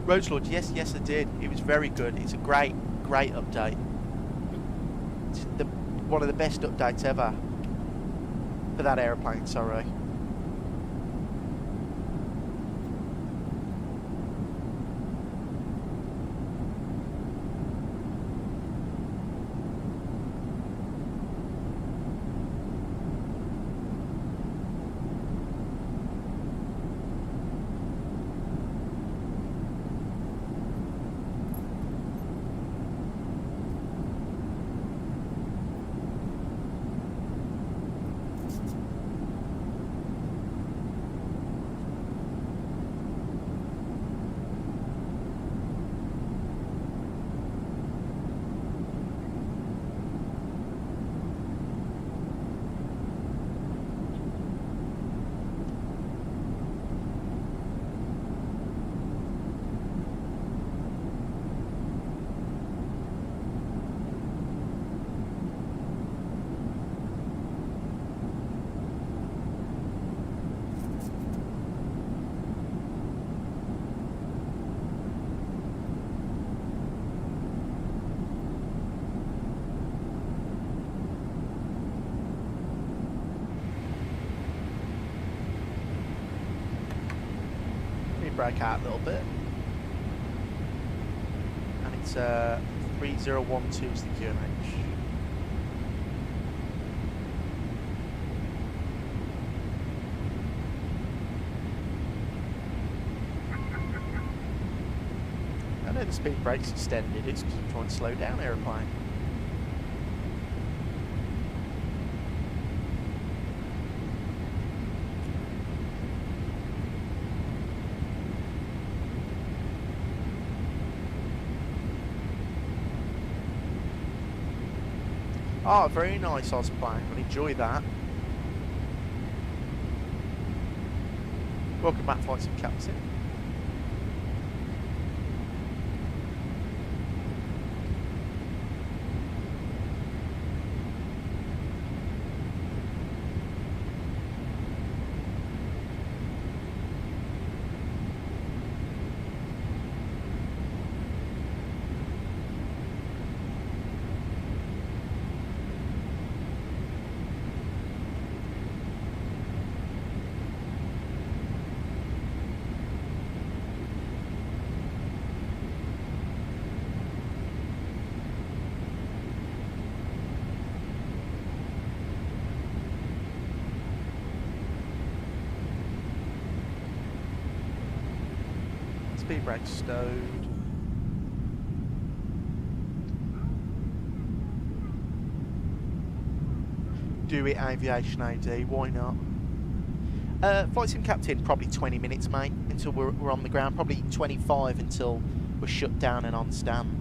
Roads Lord, yes, I did. It was very good. It's a great update. It's one of the best updates ever for that aeroplane. Sorry. brake out a little bit. And it's 3012 is the QNH. I know the speed brake's extended, it's because I'm trying to slow down aeroplane. Oh, very nice Osplane. I'll enjoy that. Welcome back, Flight Sim Captain. Speed brake stowed. Do it, Aviation AD, why not? Flight Sim Captain, probably 20 minutes, mate, until we're on the ground. Probably 25 until we're shut down and on stand.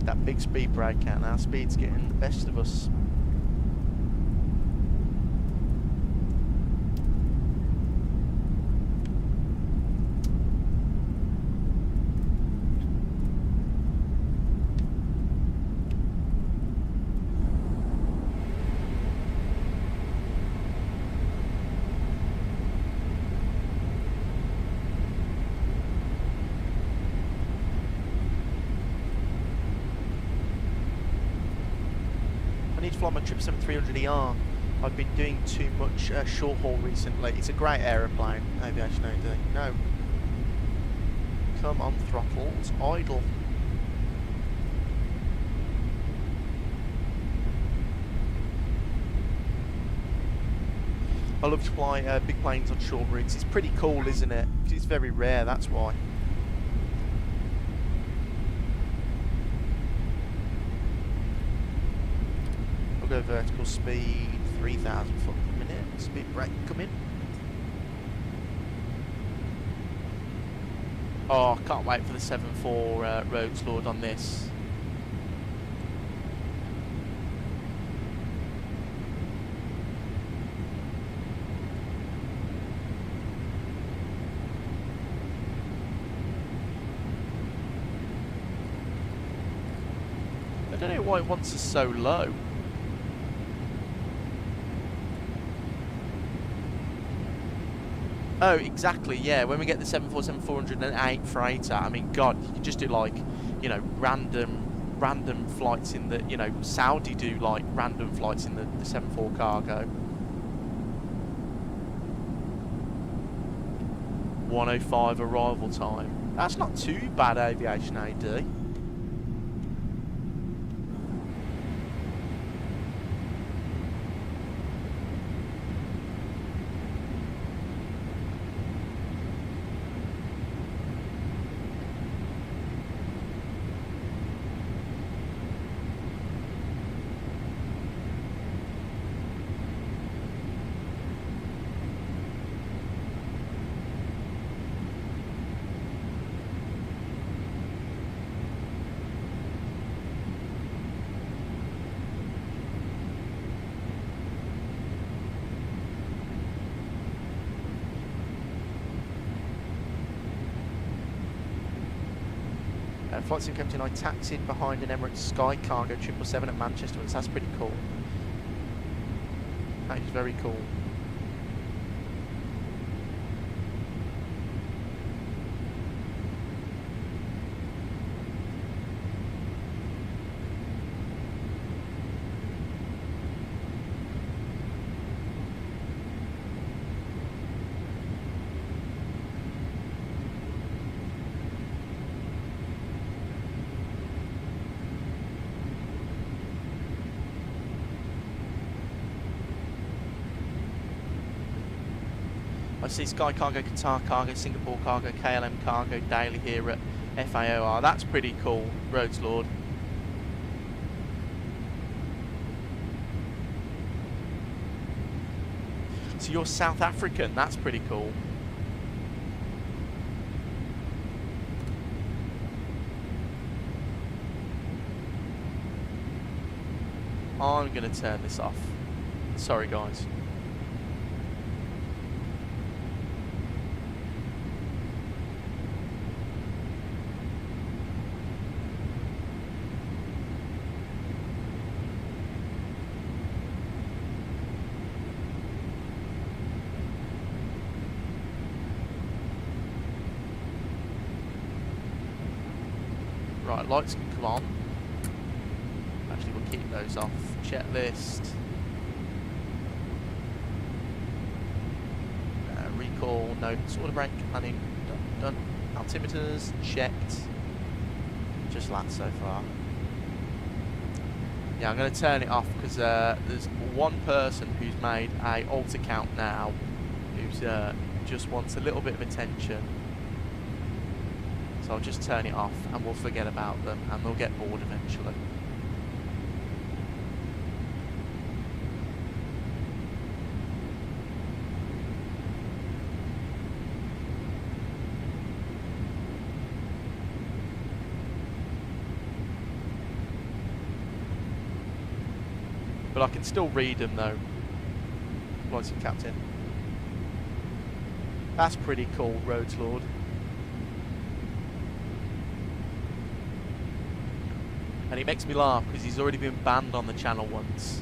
That big speed brake out now. Speed's getting the best of us. Fly my 777-300ER. I've been doing too much short haul recently. It's a great aeroplane, Aviation AD. No. Come on, throttles, idle. I love to fly big planes on short routes. It's pretty cool, isn't it? Because it's very rare, that's why. We'll go vertical speed, 3,000 foot per minute. Speed brake coming. Oh, can't wait for the 7.4 Rogues Lord on this. I don't know why it wants us so low. Oh, exactly, yeah. When we get the 747-408 freighter, I mean, God, you can just do, like, you know, random flights in the, you know, Saudi do, like, random flights in the 7.4 cargo. 1:05 arrival time. That's not too bad, Aviation AD. Flight Sim Captain, I taxied behind an Emirates Sky Cargo 777 at Manchester once. That's pretty cool. That is very cool. I see Sky Cargo, Qatar Cargo, Singapore Cargo, KLM Cargo daily here at FAOR. That's pretty cool, Rhodes Lord. So you're South African, that's pretty cool. I'm going to turn this off. Sorry guys. Right, lights can come on. Actually, we'll keep those off. Checklist. Recall, notes, order brake, planning, done. Altimeters, checked. Just that so far. Yeah, I'm going to turn it off because there's one person who's made a alt account now who's just wants a little bit of attention. So I'll just turn it off and we'll forget about them and they'll get bored eventually. But I can still read them though. Flight Sim Captain. That's pretty cool, Rhodes Lord. And it makes me laugh because he's already been banned on the channel once.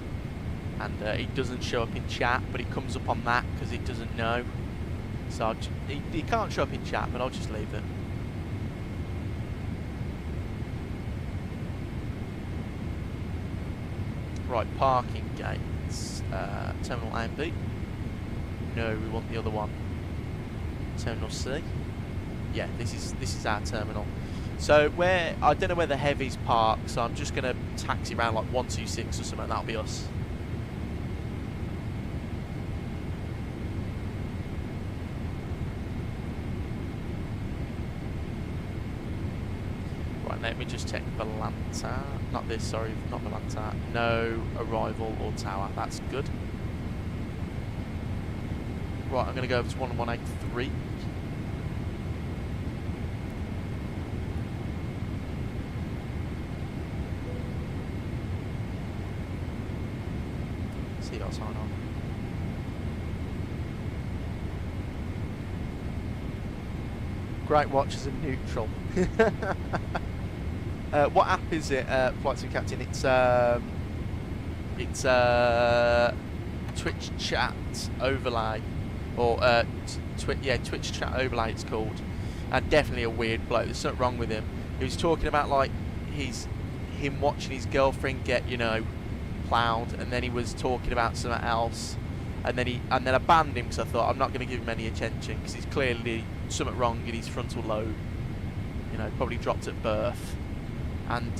And it doesn't show up in chat, but it comes up on that because it doesn't know. So he can't show up in chat, but I'll just leave it. Right, parking gates. Terminal A and B. No, we want the other one. Terminal C. Yeah, this is our terminal. So I don't know where the heavies park, so I'm just going to taxi around like 126 or something, that'll be us. Right, let me just check Valanta. Not this, sorry, not Valanta. No arrival or tower, that's good. Right, I'm going to go over to 1183. Sign on. Great watches in neutral. What app is it, Flight Sim Captain? It's Twitch Chat Overlay, or Twitch Chat Overlay it's called. And definitely a weird bloke. There's something wrong with him. He was talking about like him watching his girlfriend get, you know, ploughed, and then he was talking about something else, and then I banned him because I thought I'm not going to give him any attention because he's clearly something wrong in his frontal lobe. You know, probably dropped at birth, and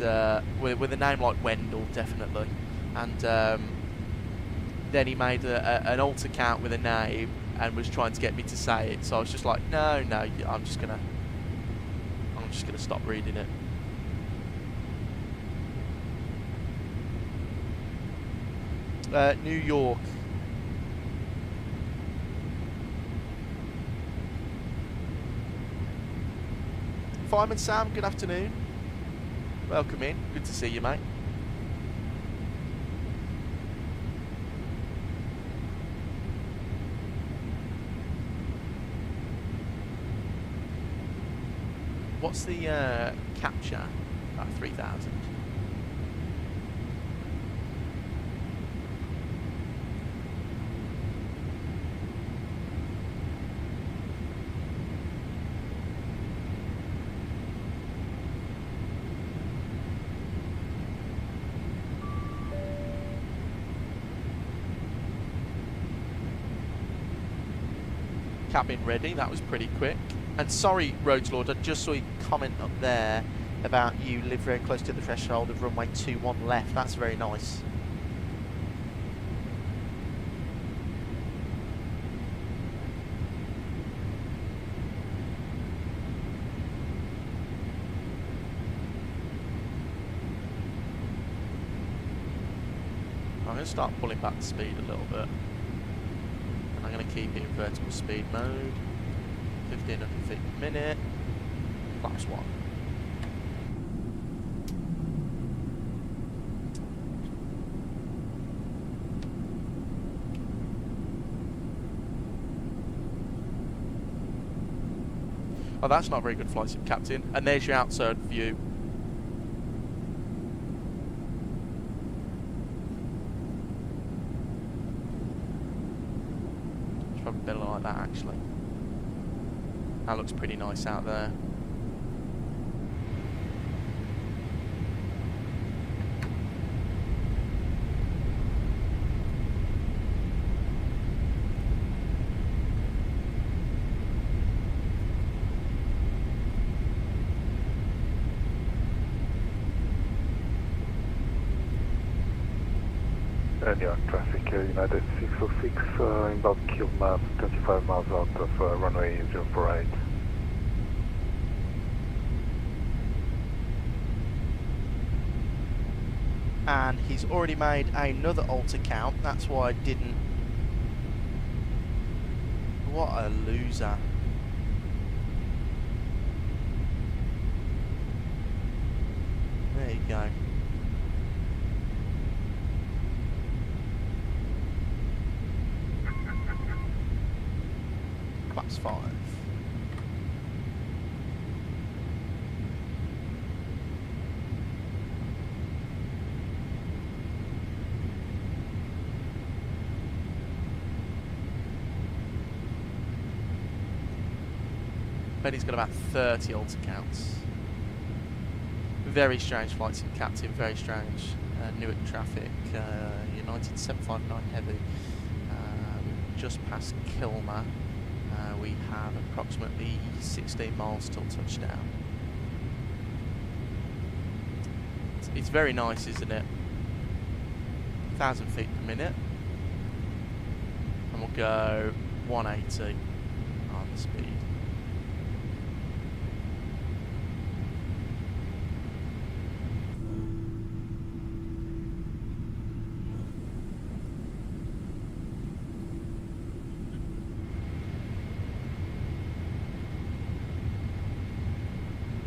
with a name like Wendell, definitely. And then he made an alt account with a name and was trying to get me to say it. So I was just like, no, I'm just gonna stop reading it. New York. Fireman Sam, good afternoon. Welcome in. Good to see you, mate. What's the capture? About 3,000. Cabin ready, that was pretty quick. And sorry, Roads Lord, I just saw your comment up there about you live very close to the threshold of runway 21 left. That's very nice. I'm going to start pulling back the speed a little bit. And I'm going to keep it in vertical speed mode. 1,500 feet per minute. Class 1. Oh, that's not a very good flight sim, Captain. And there's your outside view. It's probably better like that, actually. That looks pretty nice out there. And yeah, traffic United 606 inbound kilometers, 25 miles out of runway 048. And he's already made another alt account. That's why I didn't. What a loser. There you go. Class 5. Bet he's got about 30 alt accounts. Very strange flight sim, Captain, very strange. Newark traffic, United 759 heavy. Just past Kilmer. We have approximately 16 miles till touchdown. It's very nice, isn't it? 1,000 feet per minute. And we'll go 180 on the speed.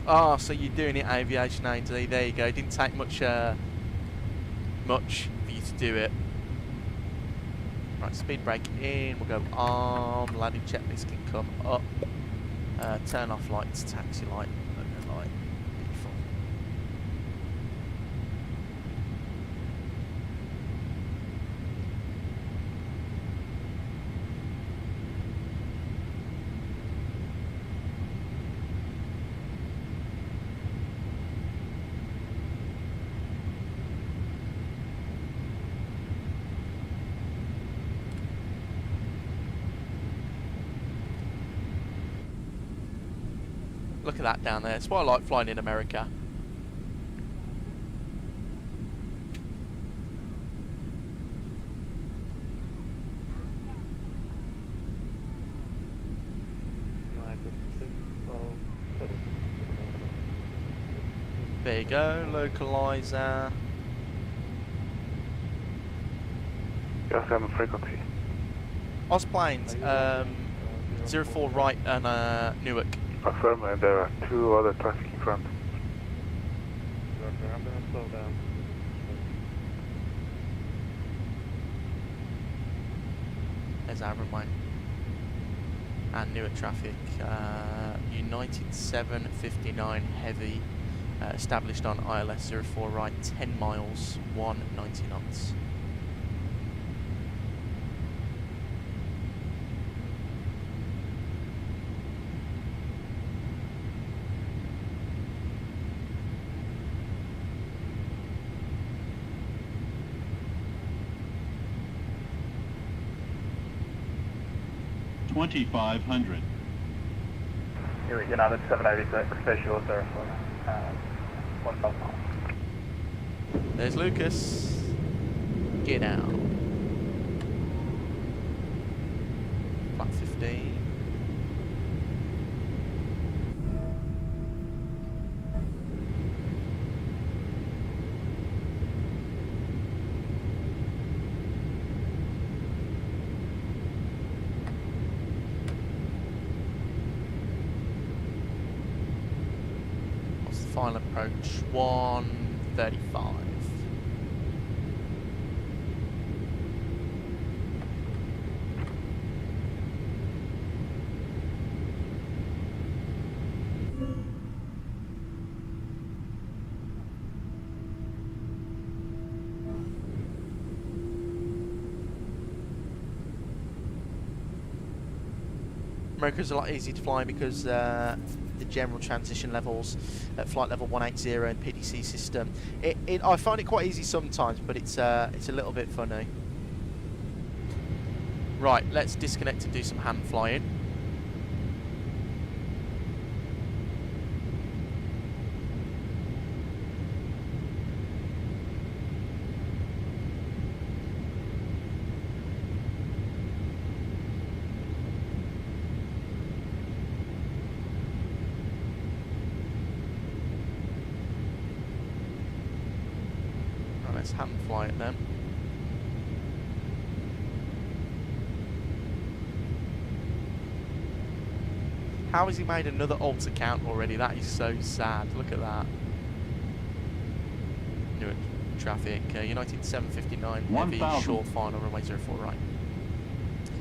Oh, so you're doing it Aviation AD. There you go. Didn't take much for you to do it. Right, speed brake in. We'll go arm. Landing checklist can come up. Turn off lights. Taxi light. Logo light. Beautiful. Look at that down there. It's why I like flying in America. There you go, localizer. Yes, I'm frequency. Osplanes, 04 right and Newark. Affirm, and there are two other traffic in front. I'm going to slow down. There's our runway. And Newark traffic, United 759 heavy, established on ILS 04 right, 10 miles, 190 knots. $2,500. United 786, visual sir, 1,000 miles. There's Lucas. Get out. Flat 15. Final approach 135. America's a lot easier to fly because the general transition levels at flight level 180 and PDC system. I find it quite easy sometimes, but it's a little bit funny. Right, let's disconnect and do some hand flying. Let's hand fly it then. How has he made another alt account already? That is so sad. Look at that. Newark traffic, United 759 heavy, short final, runway 04 right.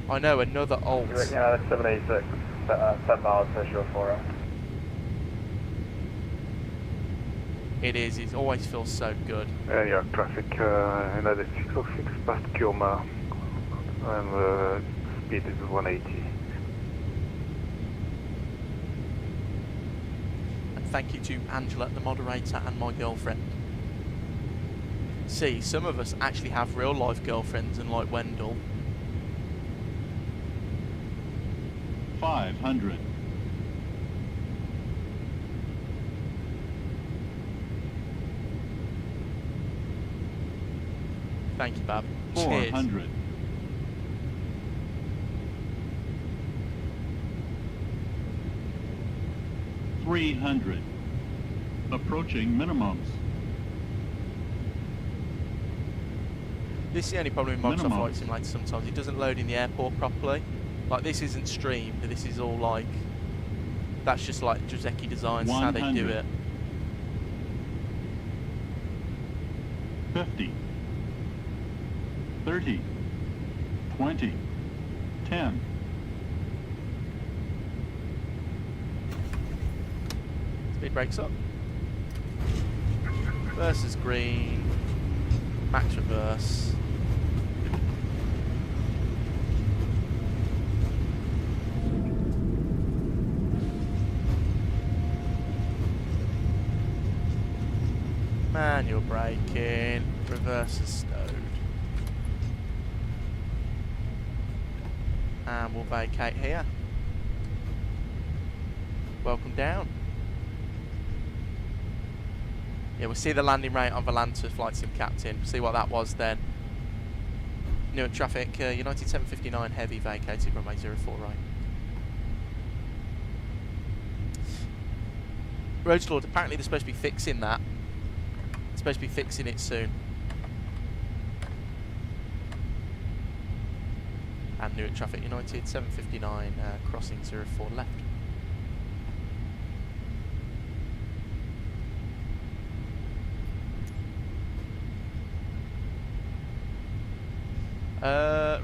I know, another alt. United 786, 10 miles, visual 4 right. It is, it always feels so good. York traffic, United 606 past KEWR, and the speed is 180. And thank you to Angela, the moderator, and my girlfriend. See, some of us actually have real life girlfriends, unlike Wendell. 500. Thank you, Bab. 400. Cheers. $300. Approaching minimums. This is the only problem with Microsoft Flight Simulator sometimes. It doesn't load in the airport properly. Like, this isn't streamed. This is all like... That's just like Joseki Designs, how they do it. 50. 30, 20, 10. Speed brakes up. Versus green. Max reverse. Manual braking. Reverse is stowed. And we'll vacate here. Welcome down. Yeah, we'll see the landing rate on Volanta Flight Sim Captain. See what that was then. Newark traffic, United 759 heavy vacated, runway 04 right. Roads Lord, apparently they're supposed to be fixing that. They're supposed to be fixing it soon. And Newark traffic, United 759 crossing 04 left.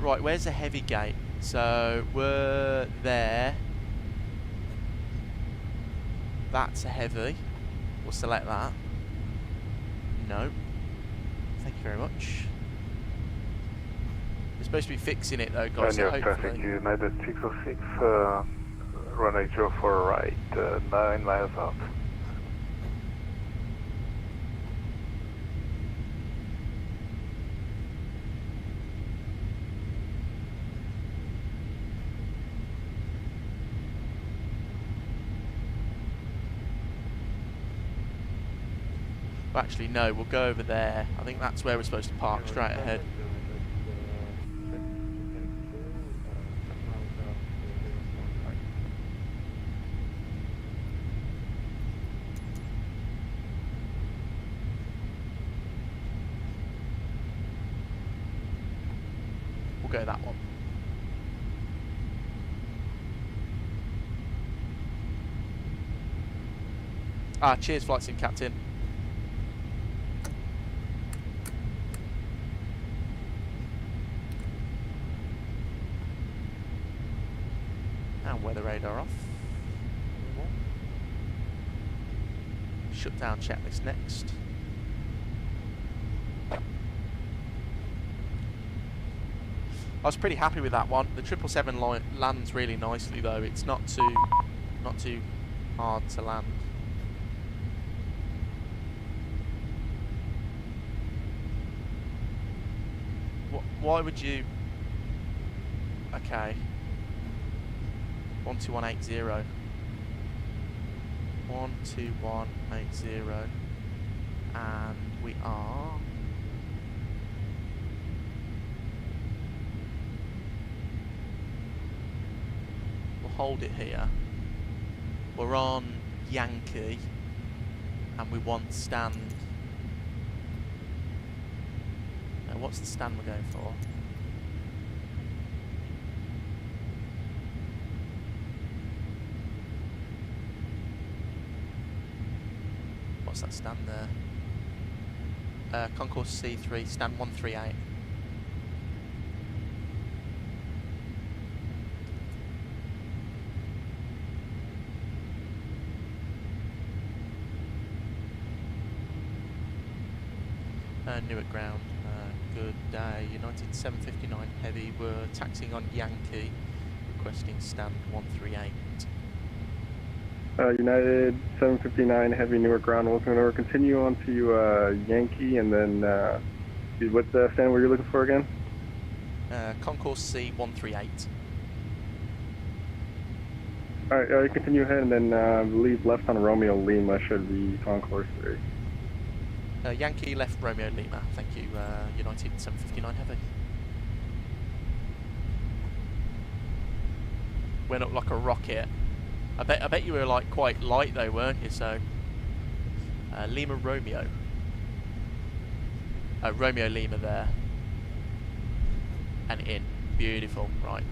Right, where's the heavy gate? So we're there. That's a heavy. We'll select that. No. Thank you very much. We're supposed to be fixing it though, guys. So New traffic, hopefully. United 606, runway 04 right, 9 miles out. Well, actually, no. We'll go over there. I think that's where we're supposed to park straight ahead. We'll go that one. Ah, cheers, flight sim captain. And weather radar off. Shut down checklist next. I was pretty happy with that one. The 777 lands really nicely though. It's not too hard to land. Why would you? Okay. 12180. 12180. And we are. We'll hold it here. We're on Yankee. And we want stand. Now, what's the stand we're going for? What's that stand there? Concourse C3, stand 138. Newark ground. Good day. United 759 heavy. We're taxiing on Yankee, requesting stand 138. United 759 heavy Newark ground. We're going to continue on to Yankee, and then what's the stand where you're looking for again? Concourse C 138. All right, continue ahead, and then leave left on Romeo Lima should be Concourse 3. Yankee left Romeo Lima. Thank you. United 759 heavy. Went up like a rocket. I bet you were like quite light though, weren't you? So Lima Romeo. Romeo Lima there. And in. Beautiful. Right.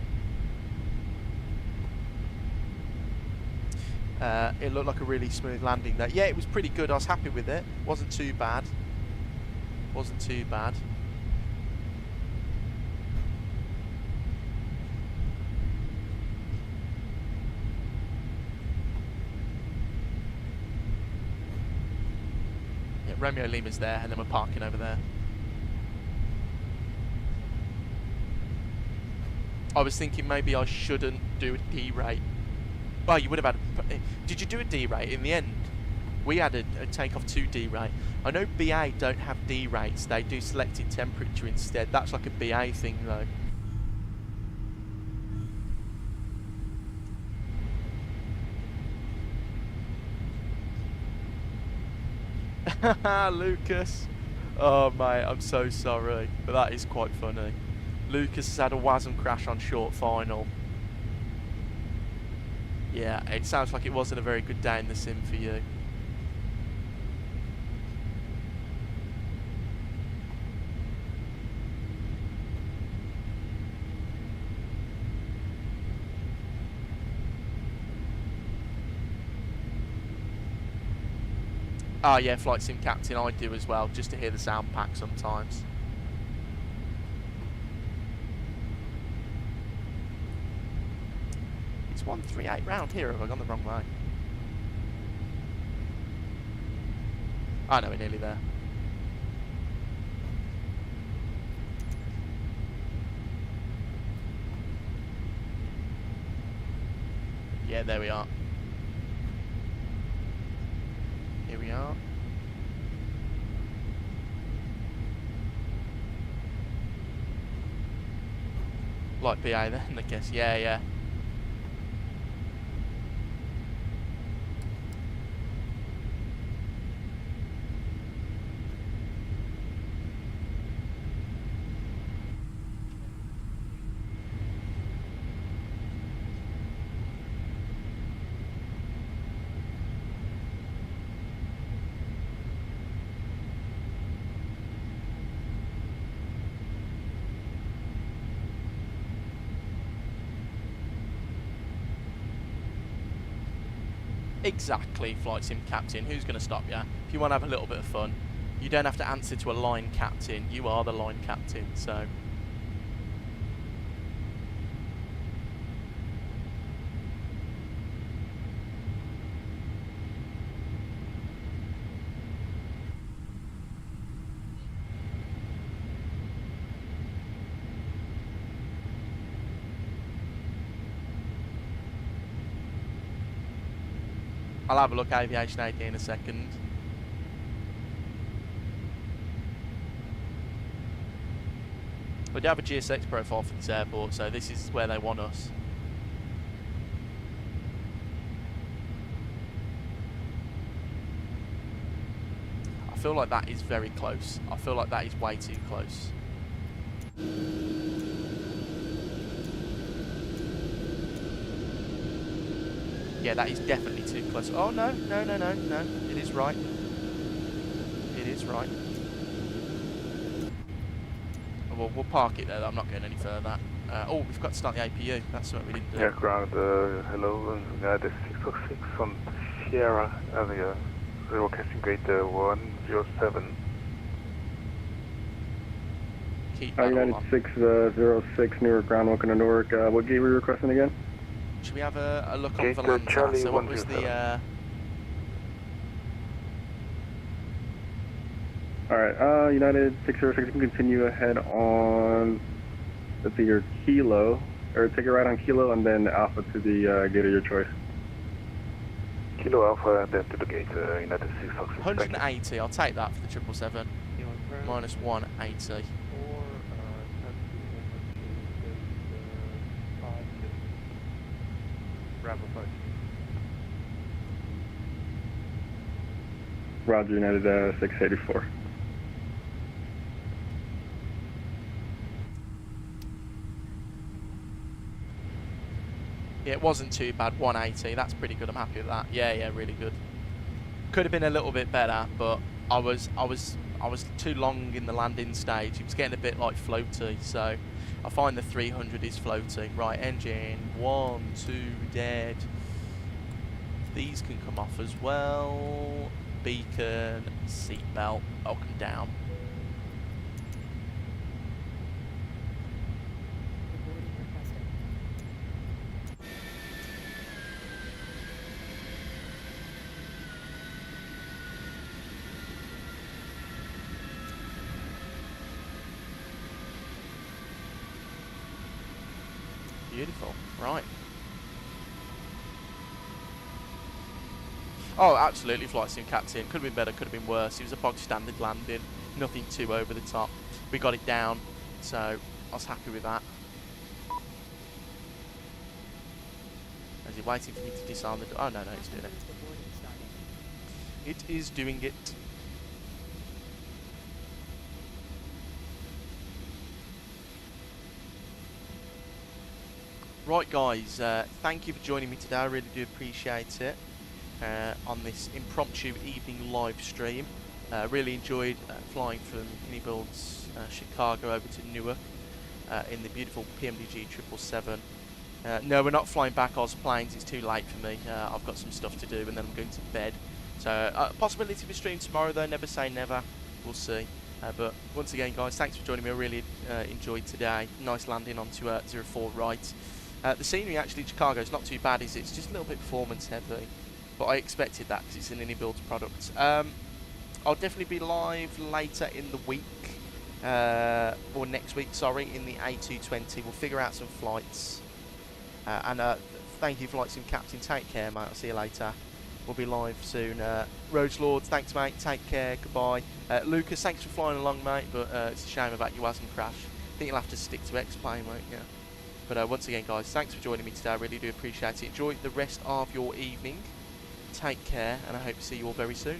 It looked like a really smooth landing there. Yeah, it was pretty good. I was happy with it. Wasn't too bad. Wasn't too bad. Yeah, Romeo Lima's there, and then we're parking over there. I was thinking maybe I shouldn't do a D-rate. Well, you would have had. Did you do a D-rate in the end? We had a takeoff 2 D-rate. I know BA don't have D-rates. They do selected temperature instead. That's like a BA thing, though. Lucas. Oh, mate, I'm so sorry. But that is quite funny. Lucas has had a WASM crash on short final. Yeah, it sounds like it wasn't a very good day in the sim for you. Oh yeah, flight sim captain, I do as well, just to hear the sound pack sometimes. 6138 round here, have I gone the wrong way? I know, we're nearly there. Yeah, there we are. Here we are. Like BA then, I guess. Yeah, yeah. Exactly, flight sim captain. Who's going to stop you? If you want to have a little bit of fun, you don't have to answer to a line captain. You are the line captain, so. I'll have a look at Aviation AD in a second. We do have a GSX profile for this airport, so this is where they want us. I feel like that is very close. I feel like that is way too close. Yeah, that is definitely too close. Oh, no, no, no, no, no. It is right. It is right. Oh, well, we'll park it there. I'm not going any further. Oh, we've got to start the APU. That's something we didn't do. Yeah, ground, hello, United 606 on Sierra area, relocation gate 107. Keep that all United on. 606, Newark ground, welcome to Newark. What gate were you requesting again? Should we have a look on Gate, Valenta? Charlie So what was 127. the Alright, United 606, you can continue ahead on, let's see, your Kilo, or take a right on Kilo and then Alpha to the gate of your choice. Kilo Alpha, then to the gate, United 606. 180? I'll take that for the 777. Minus 180. Roger, United 684. Yeah, it wasn't too bad. 180. That's pretty good. I'm happy with that. Yeah, yeah, really good. Could have been a little bit better, but I was too long in the landing stage. It was getting a bit like floaty, so I find the 300 is floaty. Right, engine 1, 2, dead. These can come off as well. Beacon, seatbelt, I'll come down. Beautiful, right. Oh, absolutely, flight sim captain. Could have been better, could have been worse. It was a bog standard landing, nothing too over the top. We got it down, so I was happy with that. Is he waiting for me to disarm the door? Oh, no, no, it's doing it. It is doing it. Right, guys, thank you for joining me today. I really do appreciate it. On this impromptu evening live stream. Really enjoyed flying from Unibuild's Chicago over to Newark in the beautiful PMDG 777. No, we're not flying back Oz planes, it's too late for me. I've got some stuff to do and then I'm going to bed. So, possibility of a stream tomorrow though, never say never. We'll see. But once again, guys, thanks for joining me. I really enjoyed today. Nice landing onto 04 right. The scenery actually in Chicago is not too bad, is it? It's just a little bit performance heavy, but I expected that because it's an Innie-built product. I'll definitely be live later in the week, or next week, sorry, in the A320. We'll figure out some flights. And thank you, Flight Sim Captain. Take care, mate. I'll see you later. We'll be live soon. Roach Lord, thanks, mate. Take care. Goodbye. Lucas, thanks for flying along, mate. But it's a shame about your WASM crash. I think you'll have to stick to X-Plane, mate. Yeah. But once again, guys, thanks for joining me today. I really do appreciate it. Enjoy the rest of your evening. Take care, and I hope to see you all very soon.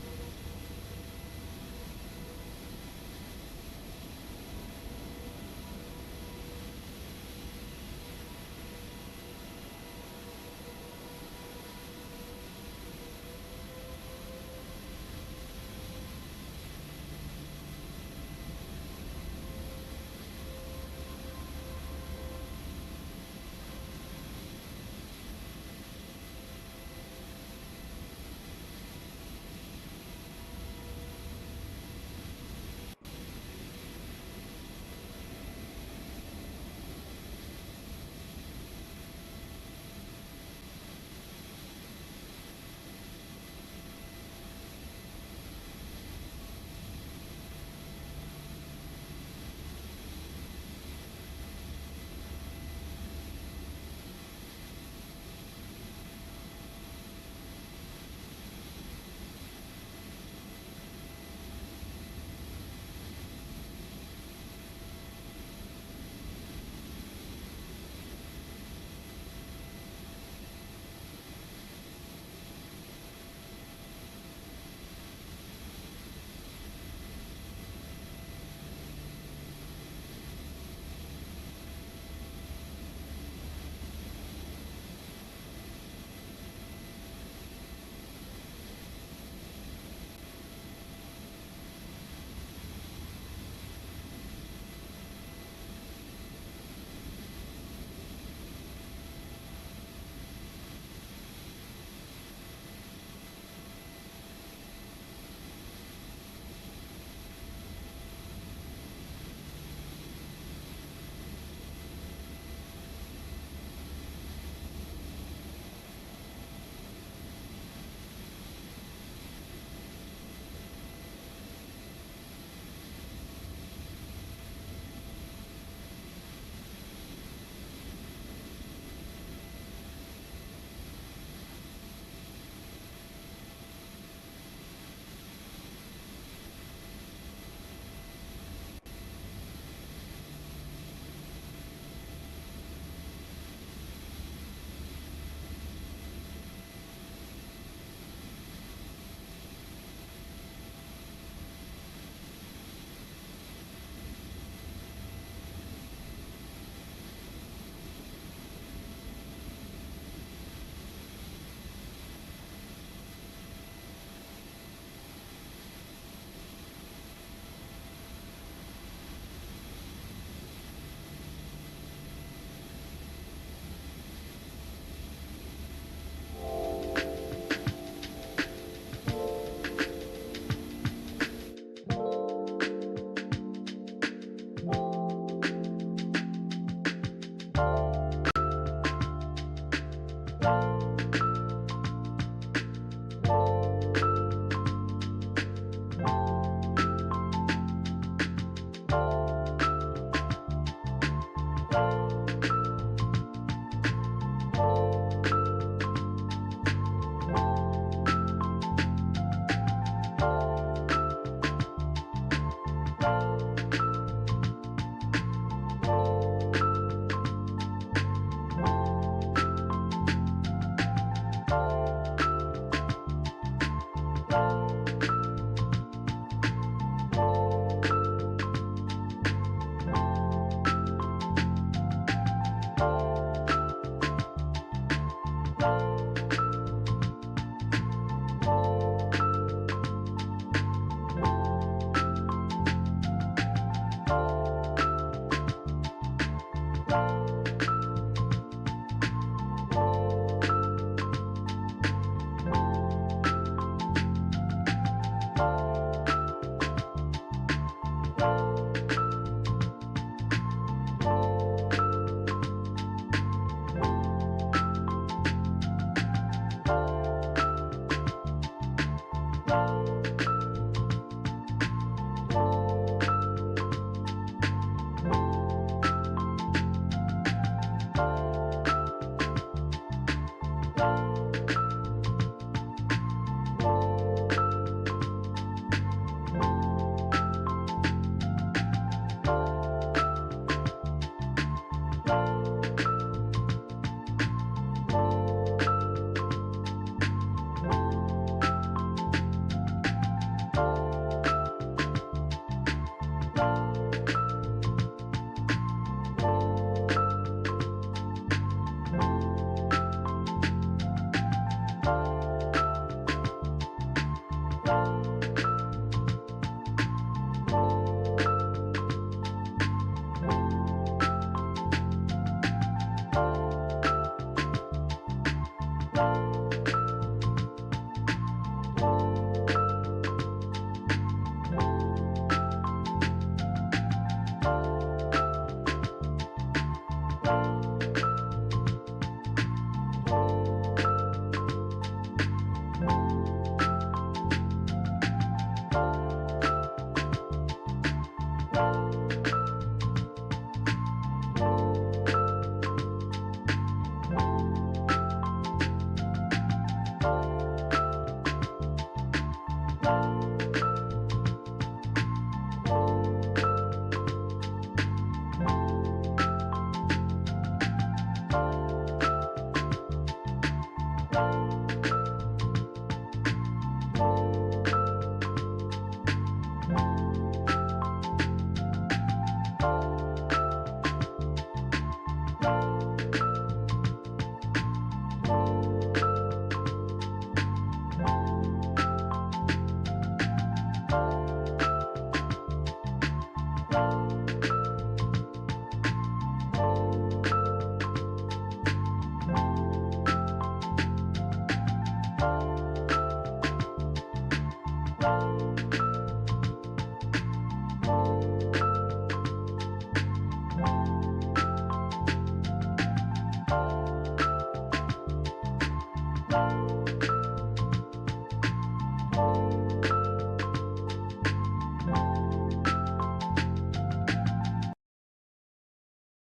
you.